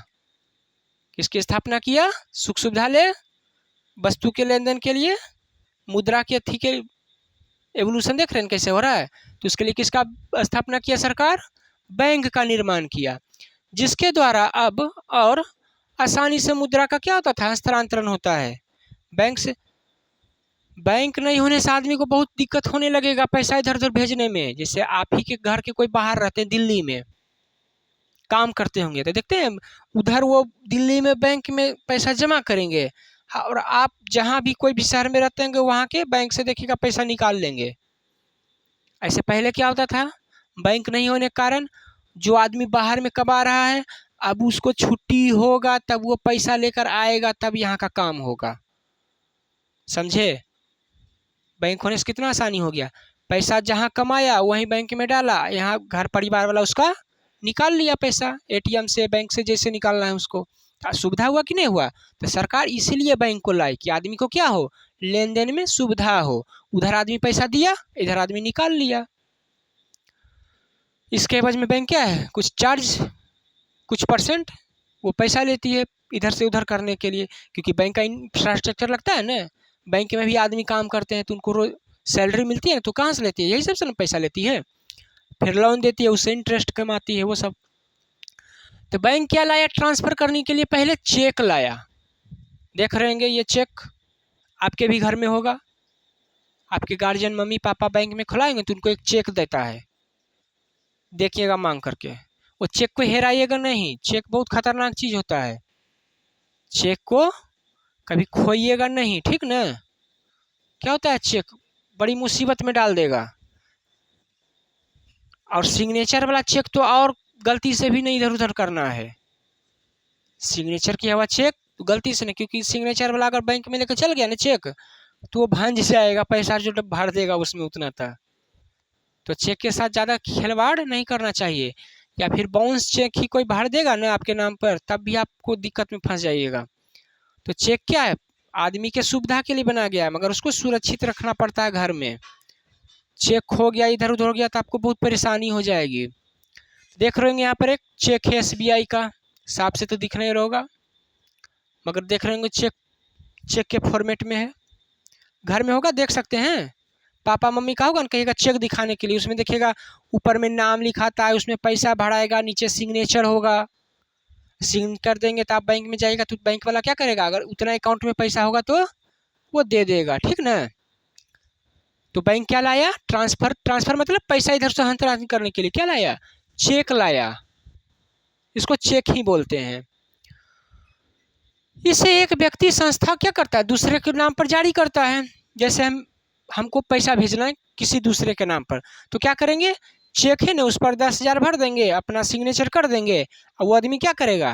किसकी स्थापना किया, सुख सुविधा ले वस्तु के लेन देन के लिए, मुद्रा के थी के एवोल्यूशन देख रहे हैं कैसे हो रहा है। तो उसके लिए किसका स्थापना किया सरकार, बैंक का निर्माण किया, जिसके द्वारा अब और आसानी से मुद्रा का क्या होता था, हस्तांतरण होता है। बैंक से, बैंक नहीं होने से आदमी को बहुत दिक्कत होने लगेगा पैसा इधर उधर भेजने में। जैसे आप ही के घर के कोई बाहर रहते हैं, दिल्ली में काम करते होंगे, तो देखते हैं उधर वो दिल्ली में बैंक में पैसा जमा करेंगे, और आप जहाँ भी कोई भी शहर में रहते होंगे वहाँ के बैंक से देखिएगा पैसा निकाल लेंगे। ऐसे पहले क्या होता था, बैंक नहीं होने के कारण जो आदमी बाहर में कमा रहा है, अब उसको छुट्टी होगा तब वो पैसा लेकर आएगा, तब यहाँ का काम होगा, समझे। बैंक होने से कितना आसानी हो गया, पैसा जहाँ कमाया वहीं बैंक में डाला, यहाँ घर परिवार वाला उसका निकाल लिया पैसा, एटीएम से, बैंक से जैसे निकालना है उसको। सुविधा हुआ कि नहीं हुआ। तो सरकार इसीलिए बैंक को लाई कि आदमी को क्या हो, लेन देन में सुविधा हो। उधर आदमी पैसा दिया, इधर आदमी निकाल लिया। इसके एवज में बैंक क्या है, कुछ चार्ज, कुछ परसेंट वो पैसा लेती है इधर से उधर करने के लिए, क्योंकि बैंक का इंफ्रास्ट्रक्चर लगता है ना। बैंक में भी आदमी काम करते हैं तो उनको रोज सैलरी मिलती है ना, तो कहाँ से लेती है, यही सब से ना पैसा लेती है, फिर लोन देती है, उससे इंटरेस्ट कमाती है वो सब। तो बैंक क्या लाया, ट्रांसफ़र करने के लिए पहले चेक लाया। देख रहे होंगे ये चेक आपके भी घर में होगा, आपके गार्जियन मम्मी पापा बैंक में खुलाएंगे तो उनको एक चेक देता है, देखिएगा मांग करके। वो चेक को हेराइएगा नहीं, चेक बहुत खतरनाक चीज़ होता है, चेक को कभी खोइएगा नहीं, ठीक ना। क्या होता है, चेक बड़ी मुसीबत में डाल देगा। और सिग्नेचर वाला चेक तो और गलती से भी नहीं इधर उधर करना है, सिग्नेचर किया हुआ चेक गलती से नहीं, क्योंकि सिग्नेचर वाला अगर बैंक में लेकर चल गया ना चेक, तो वो भांज जाएगा, पैसा जो भर देगा उसमें उतना था। तो चेक के साथ ज़्यादा खिलवाड़ नहीं करना चाहिए, या फिर बाउंस चेक ही कोई भर देगा ना आपके नाम पर, तब भी आपको दिक्कत में फंस जाइएगा। तो चेक क्या है, आदमी के सुविधा के लिए बना गया है, मगर उसको सुरक्षित रखना पड़ता है घर में। चेक खो गया, इधर उधर हो गया तो आपको बहुत परेशानी हो जाएगी। देख रहे होंगे यहाँ पर एक चेक है SBI का, साफ से तो दिख नहीं रहा, मगर देख रहे होंगे चेक के फॉर्मेट में है, घर में होगा, देख सकते हैं। पापा मम्मी का होगा ना, कहिएगा चेक दिखाने के लिए, उसमें देखिएगा ऊपर में नाम लिखाता है, उसमें पैसा भराएगा, नीचे सिग्नेचर होगा, सिग्न कर देंगे तो आप बैंक में जाइएगा तो बैंक वाला क्या करेगा, अगर उतना अकाउंट में पैसा होगा तो वो दे देगा, ठीक ना। तो बैंक क्या लाया, ट्रांसफर मतलब पैसा इधर से हस्तांतरण करने के लिए क्या लाया, चेक लाया, इसको चेक ही बोलते हैं। इसे एक व्यक्ति संस्था क्या करता है, दूसरे के नाम पर जारी करता है। जैसे हमको पैसा भेजना है किसी दूसरे के नाम पर, तो क्या करेंगे, चेक है ना, उस पर 10,000 भर देंगे, अपना सिग्नेचर कर देंगे, और वो आदमी क्या करेगा,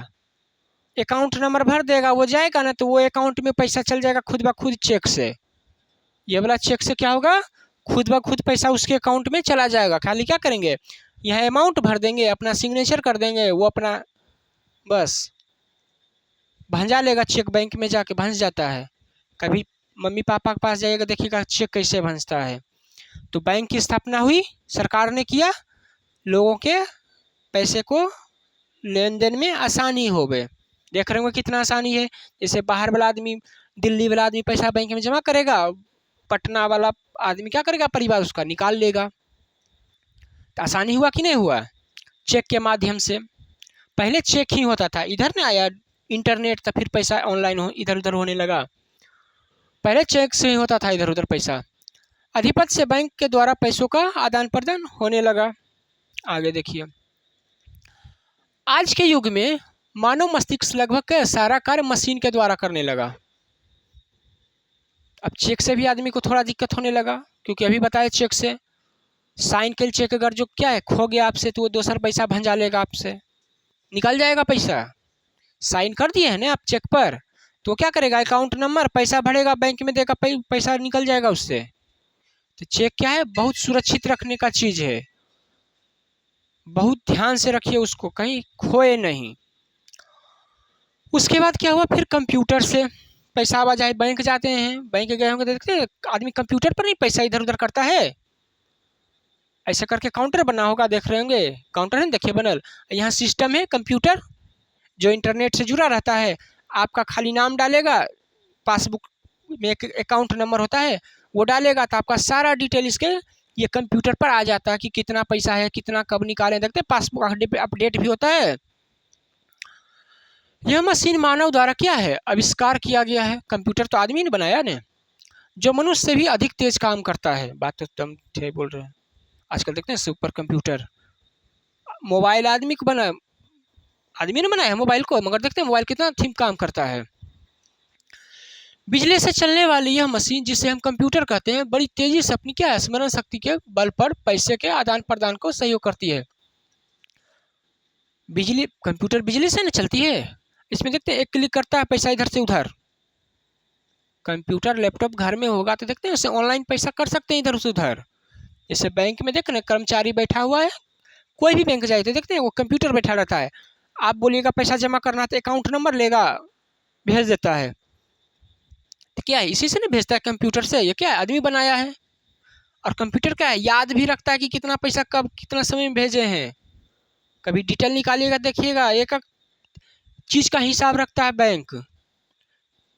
अकाउंट नंबर भर देगा, वो जाएगा ना तो वो अकाउंट में पैसा चल जाएगा खुद ब खुद चेक से। ये वाला चेक से क्या होगा, खुद ब खुद पैसा उसके अकाउंट में चला जाएगा। खाली क्या करेंगे, यह अमाउंट भर देंगे, अपना सिग्नेचर कर देंगे, वो अपना बस भंजा लेगा, चेक बैंक में जाके भंस जाता है। कभी मम्मी पापा के पास जाइएगा, देखिएगा चेक कैसे भंसता है। तो बैंक की स्थापना हुई, सरकार ने किया, लोगों के पैसे को लेन देन में आसानी होवे। देख रहे होंगे कितना आसानी है। जैसे बाहर वाला आदमी, दिल्ली वाला आदमी पैसा बैंक में जमा करेगा, पटना वाला आदमी क्या करेगा, परिवार उसका निकाल लेगा। तो आसानी हुआ कि नहीं हुआ? चेक के माध्यम से। पहले चेक ही होता था, इधर ना आया इंटरनेट, तो फिर पैसा ऑनलाइन इधर उधर होने लगा। पहले चेक से ही होता था इधर उधर पैसा। अधिपति से बैंक के द्वारा पैसों का आदान प्रदान होने लगा। आगे देखिए, आज के युग में मानव मस्तिष्क लगभग सारा कार्य मशीन के द्वारा करने लगा। अब चेक से भी आदमी को थोड़ा दिक्कत होने लगा, क्योंकि अभी बताया चेक से साइन के चेक अगर जो क्या है खो गया आपसे, तो वो दूसरा पैसा भंजा लेगा, आपसे निकल जाएगा पैसा। साइन कर दिए है ना आप चेक पर, तो क्या करेगा, अकाउंट नंबर पैसा भरेगा, बैंक में देगा, पैसा निकल जाएगा उससे। तो चेक क्या है, बहुत सुरक्षित रखने का चीज है, बहुत ध्यान से रखिए उसको, कहीं खोए नहीं। उसके बाद क्या हुआ, फिर कंप्यूटर से पैसा आवाजाही, बैंक जाते हैं, बैंक गए होंगे, देखते हैं आदमी कंप्यूटर पर नहीं पैसा इधर उधर करता है, ऐसा करके काउंटर बना होगा, देख रहे होंगे काउंटर है, देखिए बनल, यहाँ सिस्टम है कंप्यूटर जो इंटरनेट से जुड़ा रहता है। आपका खाली नाम डालेगा, पासबुक में एक अकाउंट नंबर होता है, वो डालेगा, तो आपका सारा डिटेल इसके ये कंप्यूटर पर आ जाता है कि कितना पैसा है, कितना कब निकाले, देखते हैं पासबुक अपडेट भी होता है। यह मशीन मानव द्वारा क्या है, आविष्कार किया गया है। कंप्यूटर तो आदमी ने बनाया ने, जो मनुष्य से भी अधिक तेज काम करता है। बात तो तुम थे बोल रहे हैं, आजकल देखते हैं सुपर कंप्यूटर। मोबाइल आदमी को बना, आदमी ने बनाया है मोबाइल को, मगर देखते हैं मोबाइल कितना थीम काम करता है। बिजली से चलने वाली यह मशीन, जिसे हम कंप्यूटर कहते हैं, बड़ी तेजी से अपनी क्या है, स्मरण शक्ति के बल पर पैसे के आदान प्रदान को सहयोग करती है। बिजली, कंप्यूटर बिजली से न चलती है। इसमें देखते हैं एक क्लिक करता है, पैसा इधर से उधर। कंप्यूटर लैपटॉप घर में होगा तो देखते हैं उसे ऑनलाइन पैसा कर सकते हैं इधर से उधर। जैसे बैंक में देख रहे कर्मचारी बैठा हुआ है, कोई भी बैंक जाए तो देखते हैं वो कंप्यूटर बैठा रहता है। आप बोलिएगा पैसा जमा करना, तो अकाउंट नंबर लेगा, भेज देता है। तो क्या है, इसी से ना भेजता है कंप्यूटर से। ये क्या है, आदमी बनाया है। और कंप्यूटर क्या है, याद भी रखता है कि कितना पैसा कब कितना समय में भेजे हैं। कभी डिटेल निकालिएगा, देखिएगा एक एक चीज़ का हिसाब रखता है बैंक।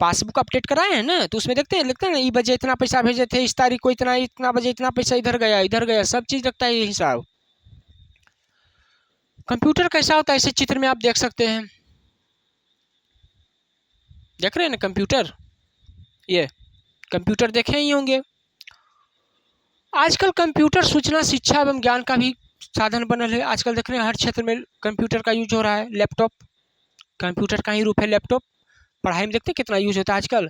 पासबुक अपडेट कराए हैं ना, तो उसमें देखते हैं, लिखते हैं ना, ये बजे इतना पैसा भेजे थे, इस तारीख को इतना बजे इतना पैसा इधर गया, सब चीज़ रखता है ये हिसाब। कंप्यूटर कैसा होता है, इसे चित्र में आप देख सकते हैं। देख रहे हैं ना कंप्यूटर, ये कंप्यूटर देखे ही होंगे। आजकल कंप्यूटर सूचना, शिक्षा एवं ज्ञान का भी साधन बनल है। आजकल देख रहे हैं हर क्षेत्र में कंप्यूटर का यूज हो रहा है। लैपटॉप कंप्यूटर का ही रूप है। लैपटॉप पढ़ाई में देखते हैं कितना यूज होता है आजकल,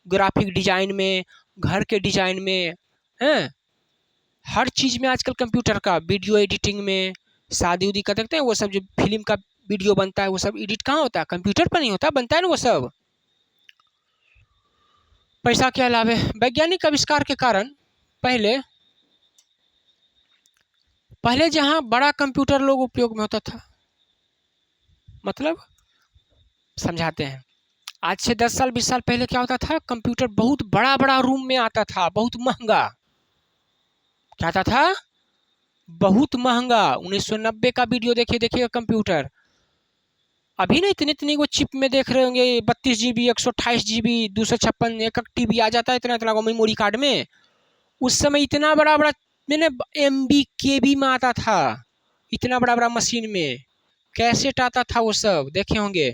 ग्राफिक डिजाइन में, घर के डिजाइन में, हैं हर चीज़ में आजकल कंप्यूटर का। वीडियो एडिटिंग में, शादी उदी का देखते हैं, वो सब जो फिल्म का वीडियो बनता है, वो सब एडिट कहाँ होता है, कंप्यूटर पर नहीं होता, बनता है ना वो सब। पैसा के अलावा वैज्ञानिक आविष्कार के कारण पहले जहाँ बड़ा कंप्यूटर लोग उपयोग में होता था, मतलब समझाते हैं, आज से 10 साल 20 साल पहले क्या होता था, कंप्यूटर बहुत बड़ा बड़ा रूम में आता था, बहुत महंगा। क्या आता था, बहुत महंगा। 1990 का वीडियो देखिएगा कंप्यूटर। अभी नहीं, इतनी इतनी वो चिप में देख रहे होंगे, 32 GB 128 GB 256 एक TB आ जाता है, इतना इतना मेमोरी कार्ड में। उस समय इतना बड़ा बड़ा मैंने MB KB में आता था, इतना बड़ा बड़ा मशीन में कैसेट आता था, वो सब देखे होंगे।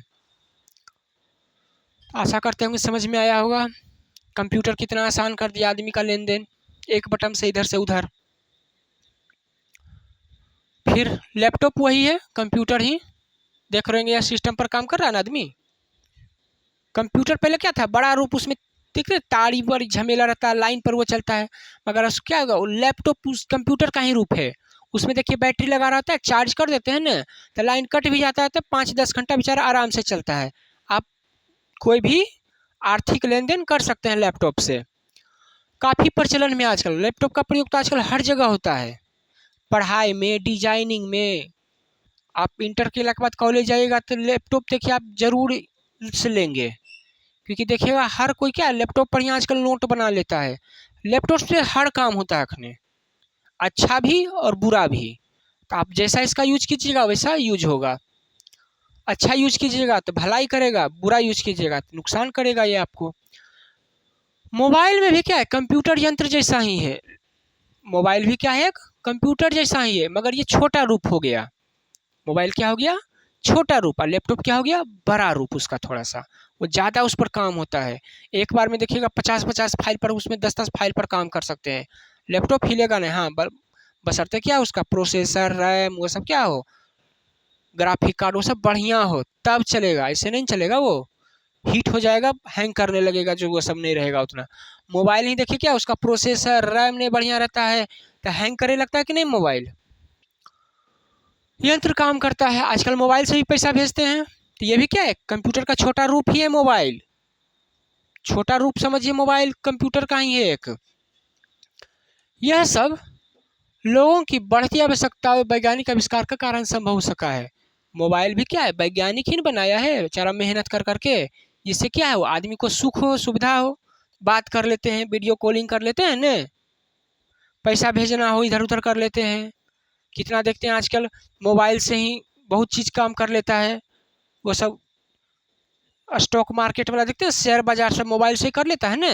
आशा करते होंगे समझ में आया होगा। कंप्यूटर कितना आसान कर दिया आदमी का लेन देन, एक बटन से इधर से उधर। फिर लैपटॉप वही है, कंप्यूटर ही देख रहे होंगे, या सिस्टम पर काम कर रहा है ना आदमी। कंप्यूटर पहले क्या था, बड़ा रूप, उसमें देख रहे तारी बड़ी झमेला रहता है, लाइन पर वो चलता है। मगर उस क्या होगा, लैपटॉप उस कंप्यूटर का ही रूप है। उसमें देखिए बैटरी लगा रहता है, चार्ज कर देते हैं ना, तो लाइन कट भी जाता है तो 5-10 घंटा बेचारा आराम से चलता है। आप कोई भी आर्थिक लेन देन कर सकते हैं लैपटॉप से। काफ़ी प्रचलन में आजकल लैपटॉप का प्रयोग तो आजकल हर जगह होता है, पढ़ाई में, डिजाइनिंग में। आप इंटर के बाद कॉलेज जाइएगा तो लैपटॉप देखिए आप जरूर से लेंगे, क्योंकि देखिएगा हर कोई क्या लैपटॉप पर ही आजकल नोट बना लेता है। लैपटॉप से हर काम होता है अखने, अच्छा भी और बुरा भी। तो आप जैसा इसका यूज कीजिएगा वैसा यूज होगा। अच्छा यूज कीजिएगा तो भलाई करेगा, बुरा यूज कीजिएगा तो नुकसान करेगा ये आपको। मोबाइल में भी क्या है, कंप्यूटर यंत्र जैसा ही है। मोबाइल भी क्या है, कंप्यूटर जैसा ही है, मगर ये छोटा रूप हो गया। मोबाइल क्या हो गया, छोटा रूप, और लैपटॉप क्या हो गया, बड़ा रूप उसका थोड़ा सा, वो ज़्यादा उस पर काम होता है। एक बार में देखिएगा 50-50 फाइल पर, उसमें 10-10 फाइल पर काम कर सकते हैं। लैपटॉप हिलेगा नहीं, हाँ बशर्ते क्या उसका प्रोसेसर, रैम, वो सब क्या हो, ग्राफिक कार्ड वो सब बढ़िया हो तब चलेगा, ऐसे नहीं चलेगा, वो हीट हो जाएगा, हैंग करने लगेगा, जो वो सब नहीं रहेगा उतना। मोबाइल ही देखिए क्या, उसका प्रोसेसर रैम नहीं बढ़िया रहता है तो हैंग करने लगता है कि नहीं मोबाइल। यंत्र काम करता है, आजकल मोबाइल से ही पैसा भेजते हैं, तो ये भी क्या है, कंप्यूटर का छोटा रूप ही है मोबाइल। छोटा रूप समझिए, मोबाइल कंप्यूटर का ही है एक। यह सब लोगों की बढ़ती आवश्यकता और वैज्ञानिक आविष्कार का कारण संभव हो सका है। मोबाइल भी क्या है, वैज्ञानिक ही ने बनाया है बेचारा, मेहनत कर करके, जिससे क्या है, वो आदमी को सुख हो, सुविधा हो, बात कर लेते हैं, वीडियो कॉलिंग कर लेते हैं न, पैसा भेजना हो इधर उधर कर लेते हैं। कितना देखते हैं आजकल मोबाइल से ही बहुत चीज़ काम कर लेता है। वो सब स्टॉक मार्केट वाला देखते हैं, शेयर बाजार सब मोबाइल से ही कर लेता है ना,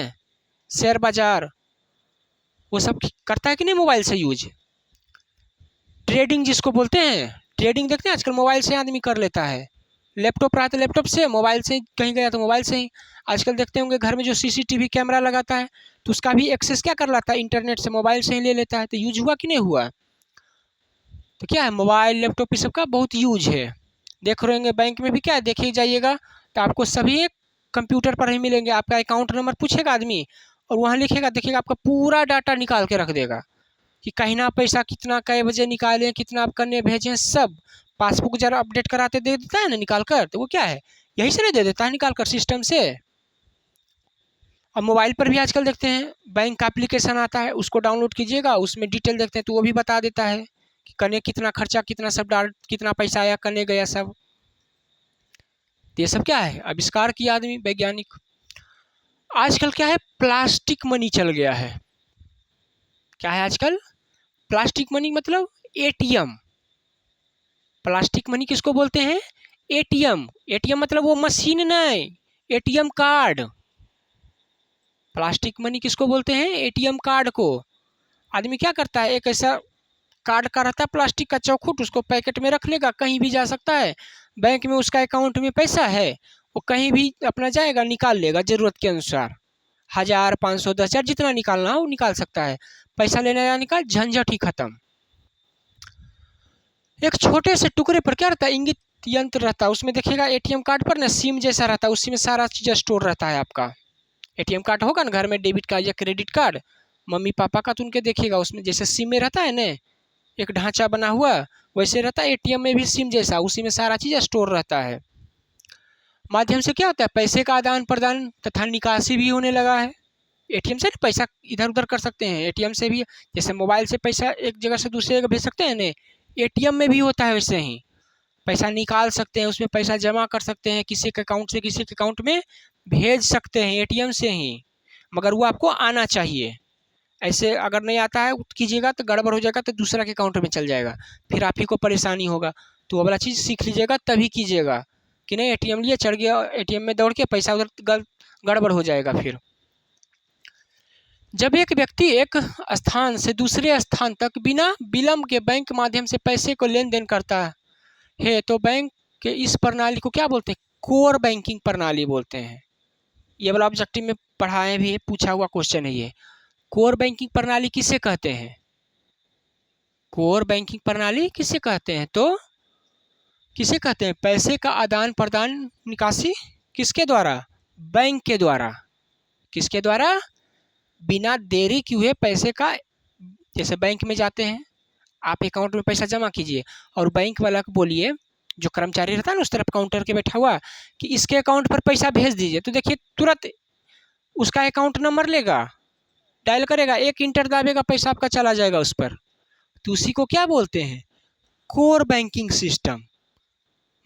शेयर बाजार वो सब करता है कि नहीं मोबाइल से यूज। ट्रेडिंग जिसको बोलते हैं, ट्रेडिंग देखते हैं आजकल मोबाइल से आदमी कर लेता है। लैपटॉप रहा तो लैपटॉप से, मोबाइल से कहीं गया तो मोबाइल से ही। आजकल देखते होंगे घर में जो सीसीटीवी कैमरा लगाता है तो उसका भी एक्सेस क्या कर लेता है, इंटरनेट से, मोबाइल से ही ले लेता है। तो यूज हुआ कि नहीं हुआ। तो क्या है, मोबाइल लैपटॉप इस सब का बहुत यूज है। देख रहे होंगे बैंक में भी क्या है, देखिए जाइएगा तो आपको सभी कंप्यूटर पर ही मिलेंगे। आपका अकाउंट नंबर पूछेगा आदमी और वहाँ लिखेगा, देखिएगा आपका पूरा डाटा निकाल के रख देगा कि कहीं ना पैसा कितना कै बजे निकालें, कितना आप करने भेजें, सब। पासबुक जरा अपडेट कराते दे देता है ना निकाल कर, तो वो क्या है, यही से नहीं दे देता है निकाल कर सिस्टम से। और मोबाइल पर भी आजकल देखते हैं बैंक का एप्लीकेशन आता है, उसको डाउनलोड कीजिएगा, उसमें डिटेल देखते हैं तो वो भी बता देता है कि करने कितना खर्चा, कितना सब डाल, कितना पैसा आया, करने गया सब। ये सब क्या है, आविष्कार किया आदमी वैज्ञानिक। आजकल क्या है, प्लास्टिक मनी चल गया है। क्या है आजकल, प्लास्टिक मनी मतलब एटीएम। प्लास्टिक मनी किसको बोलते हैं, एटीएम। एटीएम मतलब वो मशीन नहीं, एटीएम कार्ड। प्लास्टिक मनी किसको बोलते हैं, एटीएम कार्ड को। आदमी क्या करता है, एक ऐसा कार्ड का रहता है प्लास्टिक का चौखुट, उसको पैकेट में रख लेगा, कहीं भी जा सकता है। बैंक में उसका अकाउंट में पैसा है, वो कहीं भी अपना जाएगा निकाल लेगा ज़रूरत के अनुसार, 1000, 500, 10,000 जितना निकालना हो वो निकाल सकता है। पैसा लेना या निकाल, झंझट ही खत्म। एक छोटे से टुकड़े पर क्या रहता है, इंगित यंत्र रहता है, उसमें देखिएगा एटीएम कार्ड पर ना सिम जैसा रहता है, उसी में सारा चीज़ स्टोर रहता है आपका। एटीएम कार्ड होगा ना घर में, डेबिट कार्ड या क्रेडिट कार्ड, मम्मी पापा का, तो उनके देखिएगा उसमें जैसे सिम में रहता है ना, एक ढांचा बना हुआ, वैसे रहता है एटीएम में भी सिम जैसा, उसी में सारा चीज़ स्टोर रहता है। माध्यम से क्या होता है, पैसे का आदान प्रदान तथा निकासी भी होने लगा है। एटीएम से पैसा इधर उधर कर सकते हैं, एटीएम से भी, जैसे मोबाइल से पैसा एक जगह से दूसरी जगह भेज सकते हैं ना, एटीएम में भी होता है वैसे ही। पैसा निकाल सकते हैं, उसमें पैसा जमा कर सकते हैं, किसी के अकाउंट से किसी के अकाउंट में भेज सकते हैं एटीएम से ही, मगर वो आपको आना चाहिए। ऐसे अगर नहीं आता है कीजिएगा तो गड़बड़ हो जाएगा, तो दूसरा के अकाउंट में चल जाएगा, फिर आप ही को परेशानी होगा। तो वो वाला चीज़ सीख लीजिएगा तभी कीजिएगा, कि नहीं एटीएम लिए चढ़ गया, एटीएम में दौड़ के पैसा उधर गड़बड़ हो जाएगा फिर। जब एक व्यक्ति एक स्थान से दूसरे स्थान तक बिना विलंब के बैंक माध्यम से पैसे को लेन देन करता है तो बैंक के इस प्रणाली को क्या बोलते हैं, कोर बैंकिंग प्रणाली बोलते हैं। ये वाला ऑब्जेक्टिव में पढ़ाए भी है, पूछा हुआ क्वेश्चन है ये। कोर बैंकिंग प्रणाली किसे कहते हैं, कोर बैंकिंग प्रणाली किसे कहते हैं, तो किसे कहते हैं, पैसे का आदान प्रदान निकासी किसके द्वारा, बैंक के द्वारा। किसके द्वारा, बिना देरी किए हुए पैसे का, जैसे बैंक में जाते हैं आप अकाउंट में पैसा जमा कीजिए और बैंक वाला को बोलिए, जो कर्मचारी रहता है ना उस तरफ काउंटर के बैठा हुआ, कि इसके अकाउंट पर पैसा भेज दीजिए, तो देखिए तुरंत उसका अकाउंट नंबर लेगा, डायल करेगा, एक इंटर दाबेगा, पैसा आपका चला जाएगा उस पर। तो उसी को क्या बोलते हैं, कोर बैंकिंग सिस्टम।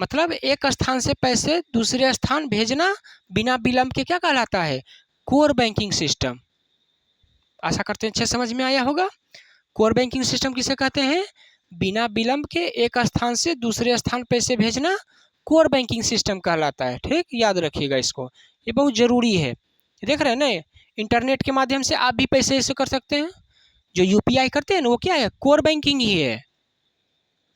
मतलब एक स्थान से पैसे दूसरे स्थान भेजना बिना विलंब के क्या कहलाता है, कोर बैंकिंग सिस्टम। आशा करते हैं अच्छे समझ में आया होगा। कोर बैंकिंग सिस्टम किसे कहते हैं, बिना विलंब के एक स्थान से दूसरे स्थान पैसे भेजना कोर बैंकिंग सिस्टम कहलाता है। ठीक, याद रखिएगा इसको, ये बहुत ज़रूरी है। देख रहे हैं ना, इंटरनेट के माध्यम से आप भी पैसे ऐसे कर सकते हैं। जो यूपीआई करते हैं ना, वो क्या है, कोर बैंकिंग ही है।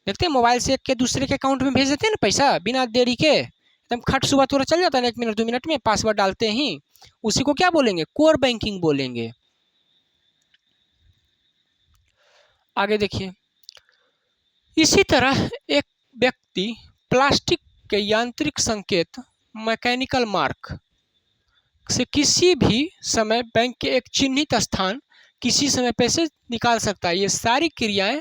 देखते हैं मोबाइल से एक के दूसरे के अकाउंट में भेज देते हैं ना पैसा, बिना देरी के, एकदम खट सुबह तुरंत चल जाता है, 1 मिनट 2 मिनट में पासवर्ड डालते ही। उसी को क्या बोलेंगे, कोर बैंकिंग बोलेंगे। आगे देखिए, इसी तरह एक व्यक्ति प्लास्टिक के यांत्रिक संकेत मैकेनिकल मार्क से किसी भी समय बैंक के एक चिन्हित स्थान किसी समय पैसे निकाल सकता है। ये सारी क्रियाएं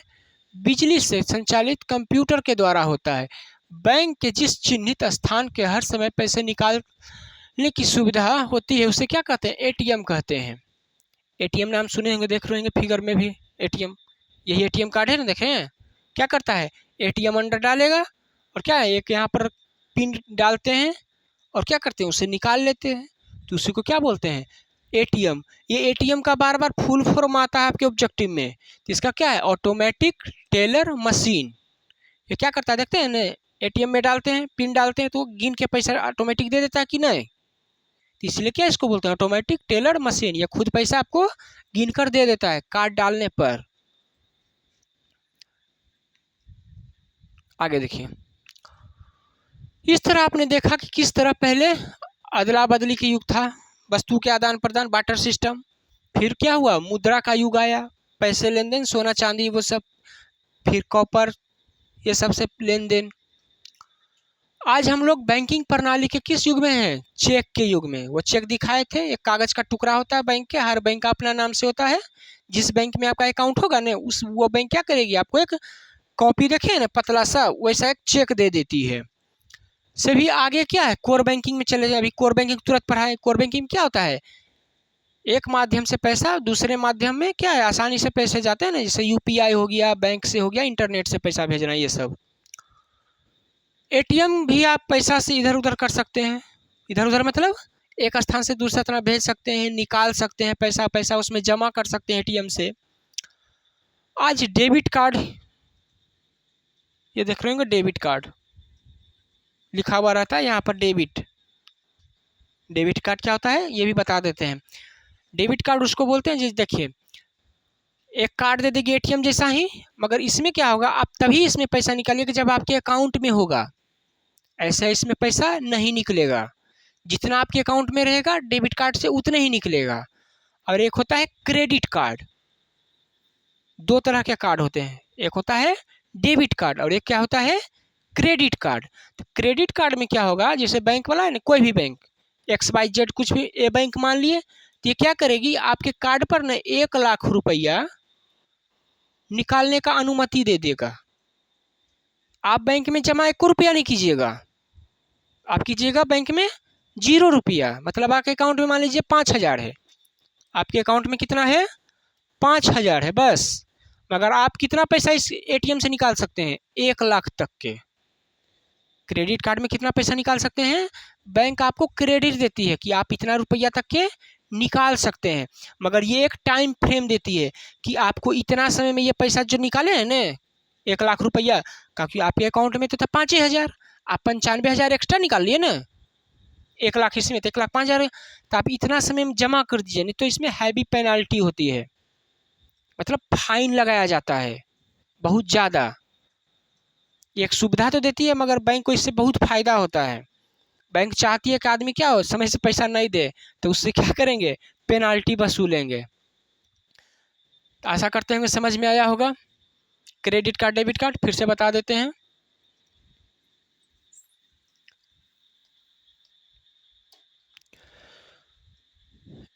बिजली से संचालित कंप्यूटर के द्वारा होता है। बैंक के जिस चिन्हित स्थान के हर समय पैसे निकालने की सुविधा होती है उसे क्या कहते हैं, एटीएम कहते हैं। एटीएम नाम सुने होंगे, देख रहे होंगे फिगर में भी एटीएम, यही एटीएम कार्ड है ना। देखें क्या करता है, एटीएम अंदर डालेगा और क्या है, एक यहाँ पर पिन डालते हैं और क्या करते हैं, उसे निकाल लेते हैं। तो उसी को क्या बोलते हैं, एटीएम। ये एटीएम का बार बार फुल फॉर्म आता है आपके ऑब्जेक्टिव में। तो इसका क्या है, ऑटोमेटिक टेलर मशीन। ये क्या करता है, देखते हैं ना, एटीएम में डालते हैं, पिन डालते हैं तो गिन के पैसा ऑटोमेटिक दे देता है कि नहीं। तो इसलिए क्या इसको बोलते हैं, ऑटोमेटिक टेलर मशीन। ये खुद पैसा आपको गिन कर दे देता है कार्ड डालने पर। आगे देखिए, इस तरह आपने देखा कि किस तरह पहले अदला बदली का युग था, वस्तु के आदान प्रदान, बार्टर सिस्टम। फिर क्या हुआ, मुद्रा का युग आया, पैसे लेन देन, सोना चांदी वो सब। फिर कॉपर, ये सबसे लेन देन। आज हम लोग बैंकिंग प्रणाली के किस युग में हैं, चेक के युग में। वो चेक दिखाए थे, एक कागज का टुकड़ा होता है बैंक के, हर बैंक का अपना नाम से होता है। जिस बैंक में आपका अकाउंट होगा ना, वो बैंक क्या करेगी, आपको एक कॉपी देखे ना पतला सा, वैसा एक चेक दे देती है। से भी आगे क्या है, कोर बैंकिंग में चले जाए। अभी कोर बैंकिंग तुरंत पढ़ाए। कोर बैंकिंग क्या होता है, एक माध्यम से पैसा दूसरे माध्यम में क्या है, आसानी से पैसे जाते हैं ना, जैसे यूपीआई हो गया, बैंक से हो गया, इंटरनेट से पैसा भेजना, ये सब। एटीएम भी आप पैसा से इधर उधर कर सकते हैं। इधर उधर मतलब एक स्थान से दूसरा तरह भेज सकते हैं, निकाल सकते हैं पैसा, पैसा उसमें जमा कर सकते हैं एटीएम से। आज डेबिट कार्ड, ये देख रहे होंगे, डेबिट कार्ड लिखा हुआ रहता है यहाँ पर, डेबिट। डेबिट कार्ड क्या होता है ये भी बता देते हैं। डेबिट कार्ड उसको बोलते हैं, जैसे देखिए एक कार्ड दे देगी एटीएम जैसा ही, मगर इसमें क्या होगा, आप तभी इसमें पैसा निकालिएगा जब आपके अकाउंट में होगा। ऐसा इसमें पैसा नहीं निकलेगा, जितना आपके अकाउंट में रहेगा डेबिट कार्ड से उतना ही निकलेगा। और एक होता है क्रेडिट कार्ड। दो तरह के कार्ड होते हैं, एक होता है डेबिट कार्ड और एक क्या होता है, क्रेडिट कार्ड। तो क्रेडिट कार्ड में क्या होगा, जैसे बैंक वाला है ना, कोई भी बैंक, XYZ कुछ भी ए बैंक मान लिए, तो ये क्या करेगी, आपके कार्ड पर ना 1 लाख रुपया निकालने का अनुमति दे देगा। आप बैंक में जमा 1 रुपया नहीं कीजिएगा, आप कीजिएगा बैंक में 0 रुपया। मतलब आपके अकाउंट में मान लीजिए 5,000 है, आपके अकाउंट में कितना है, 5,000 है बस। मगर आप कितना पैसा इस एटीएम से निकाल सकते हैं, 1 लाख तक के। क्रेडिट कार्ड में कितना पैसा निकाल सकते हैं, बैंक आपको क्रेडिट देती है कि आप इतना रुपया तक के निकाल सकते हैं। मगर ये एक टाइम फ्रेम देती है कि आपको इतना समय में ये पैसा जो निकाले हैं ना 1 लाख रुपया, क्योंकि आपके अकाउंट में तो था 5,000, आप 95,000 एक्स्ट्रा निकाल लिए ना, 1 लाख इसमें तो 1,05,000, तो आप इतना समय में जमा कर दीजिए, नहीं तो इसमें हैवी पेनाल्टी होती है, मतलब फाइन लगाया जाता है बहुत ज़्यादा। एक सुविधा तो देती है मगर बैंक को इससे बहुत फ़ायदा होता है। बैंक चाहती है कि आदमी क्या हो, समय से पैसा नहीं दे, तो उससे क्या करेंगे, पेनाल्टी वसूलेंगे। तो आशा करते हैं समझ में आया होगा। क्रेडिट कार्ड डेबिट कार्ड फिर से बता देते हैं।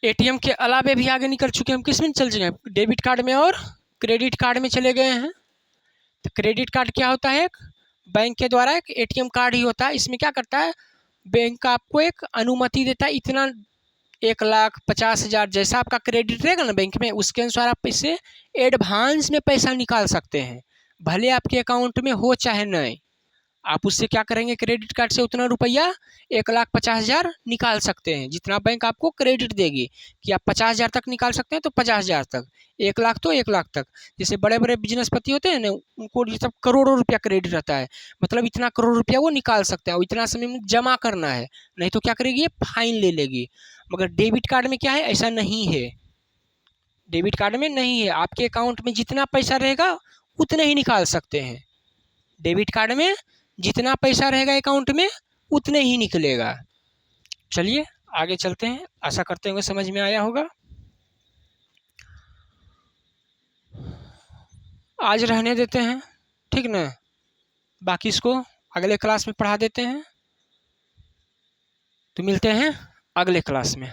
एटीएम के अलावे भी आगे निकल चुके हैं हम, किस में चल चुके हैं, डेबिट कार्ड में और क्रेडिट कार्ड में चले गए हैं। तो क्रेडिट कार्ड क्या होता है, बैंक के द्वारा एक एटीएम कार्ड ही होता है। इसमें क्या करता है, बैंक आपको एक अनुमति देता है, इतना 1,50,000 जैसा आपका क्रेडिट रहेगा ना बैंक में, उसके अनुसार आप इससे एडवांस में पैसा निकाल सकते हैं, भले आपके अकाउंट में हो चाहे नहीं। आप उससे क्या करेंगे, क्रेडिट कार्ड से उतना रुपया 1,50,000 निकाल सकते हैं, जितना बैंक आपको क्रेडिट देगी कि आप 50,000 तक निकाल सकते हैं तो 50,000 तक, 1,00,000 तो 1,00,000 तक। जैसे बड़े बड़े बिजनेसपति होते हैं ना, उनको ये सब करोड़ों रुपया क्रेडिट रहता है, मतलब इतना करोड़ रुपया वो निकाल सकते हैं और इतना समय में जमा करना है, नहीं तो क्या करेगी, ये फाइन ले लेगी। मगर डेबिट कार्ड में क्या है, ऐसा नहीं है। डेबिट कार्ड में नहीं है, आपके अकाउंट में जितना पैसा रहेगा उतने ही निकाल सकते हैं। डेबिट कार्ड में जितना पैसा रहेगा अकाउंट में उतने ही निकलेगा। चलिए आगे चलते हैं, आशा करते होंगे समझ में आया होगा। आज रहने देते हैं, ठीक ना, बाकी इसको अगले क्लास में पढ़ा देते हैं। तो मिलते हैं अगले क्लास में।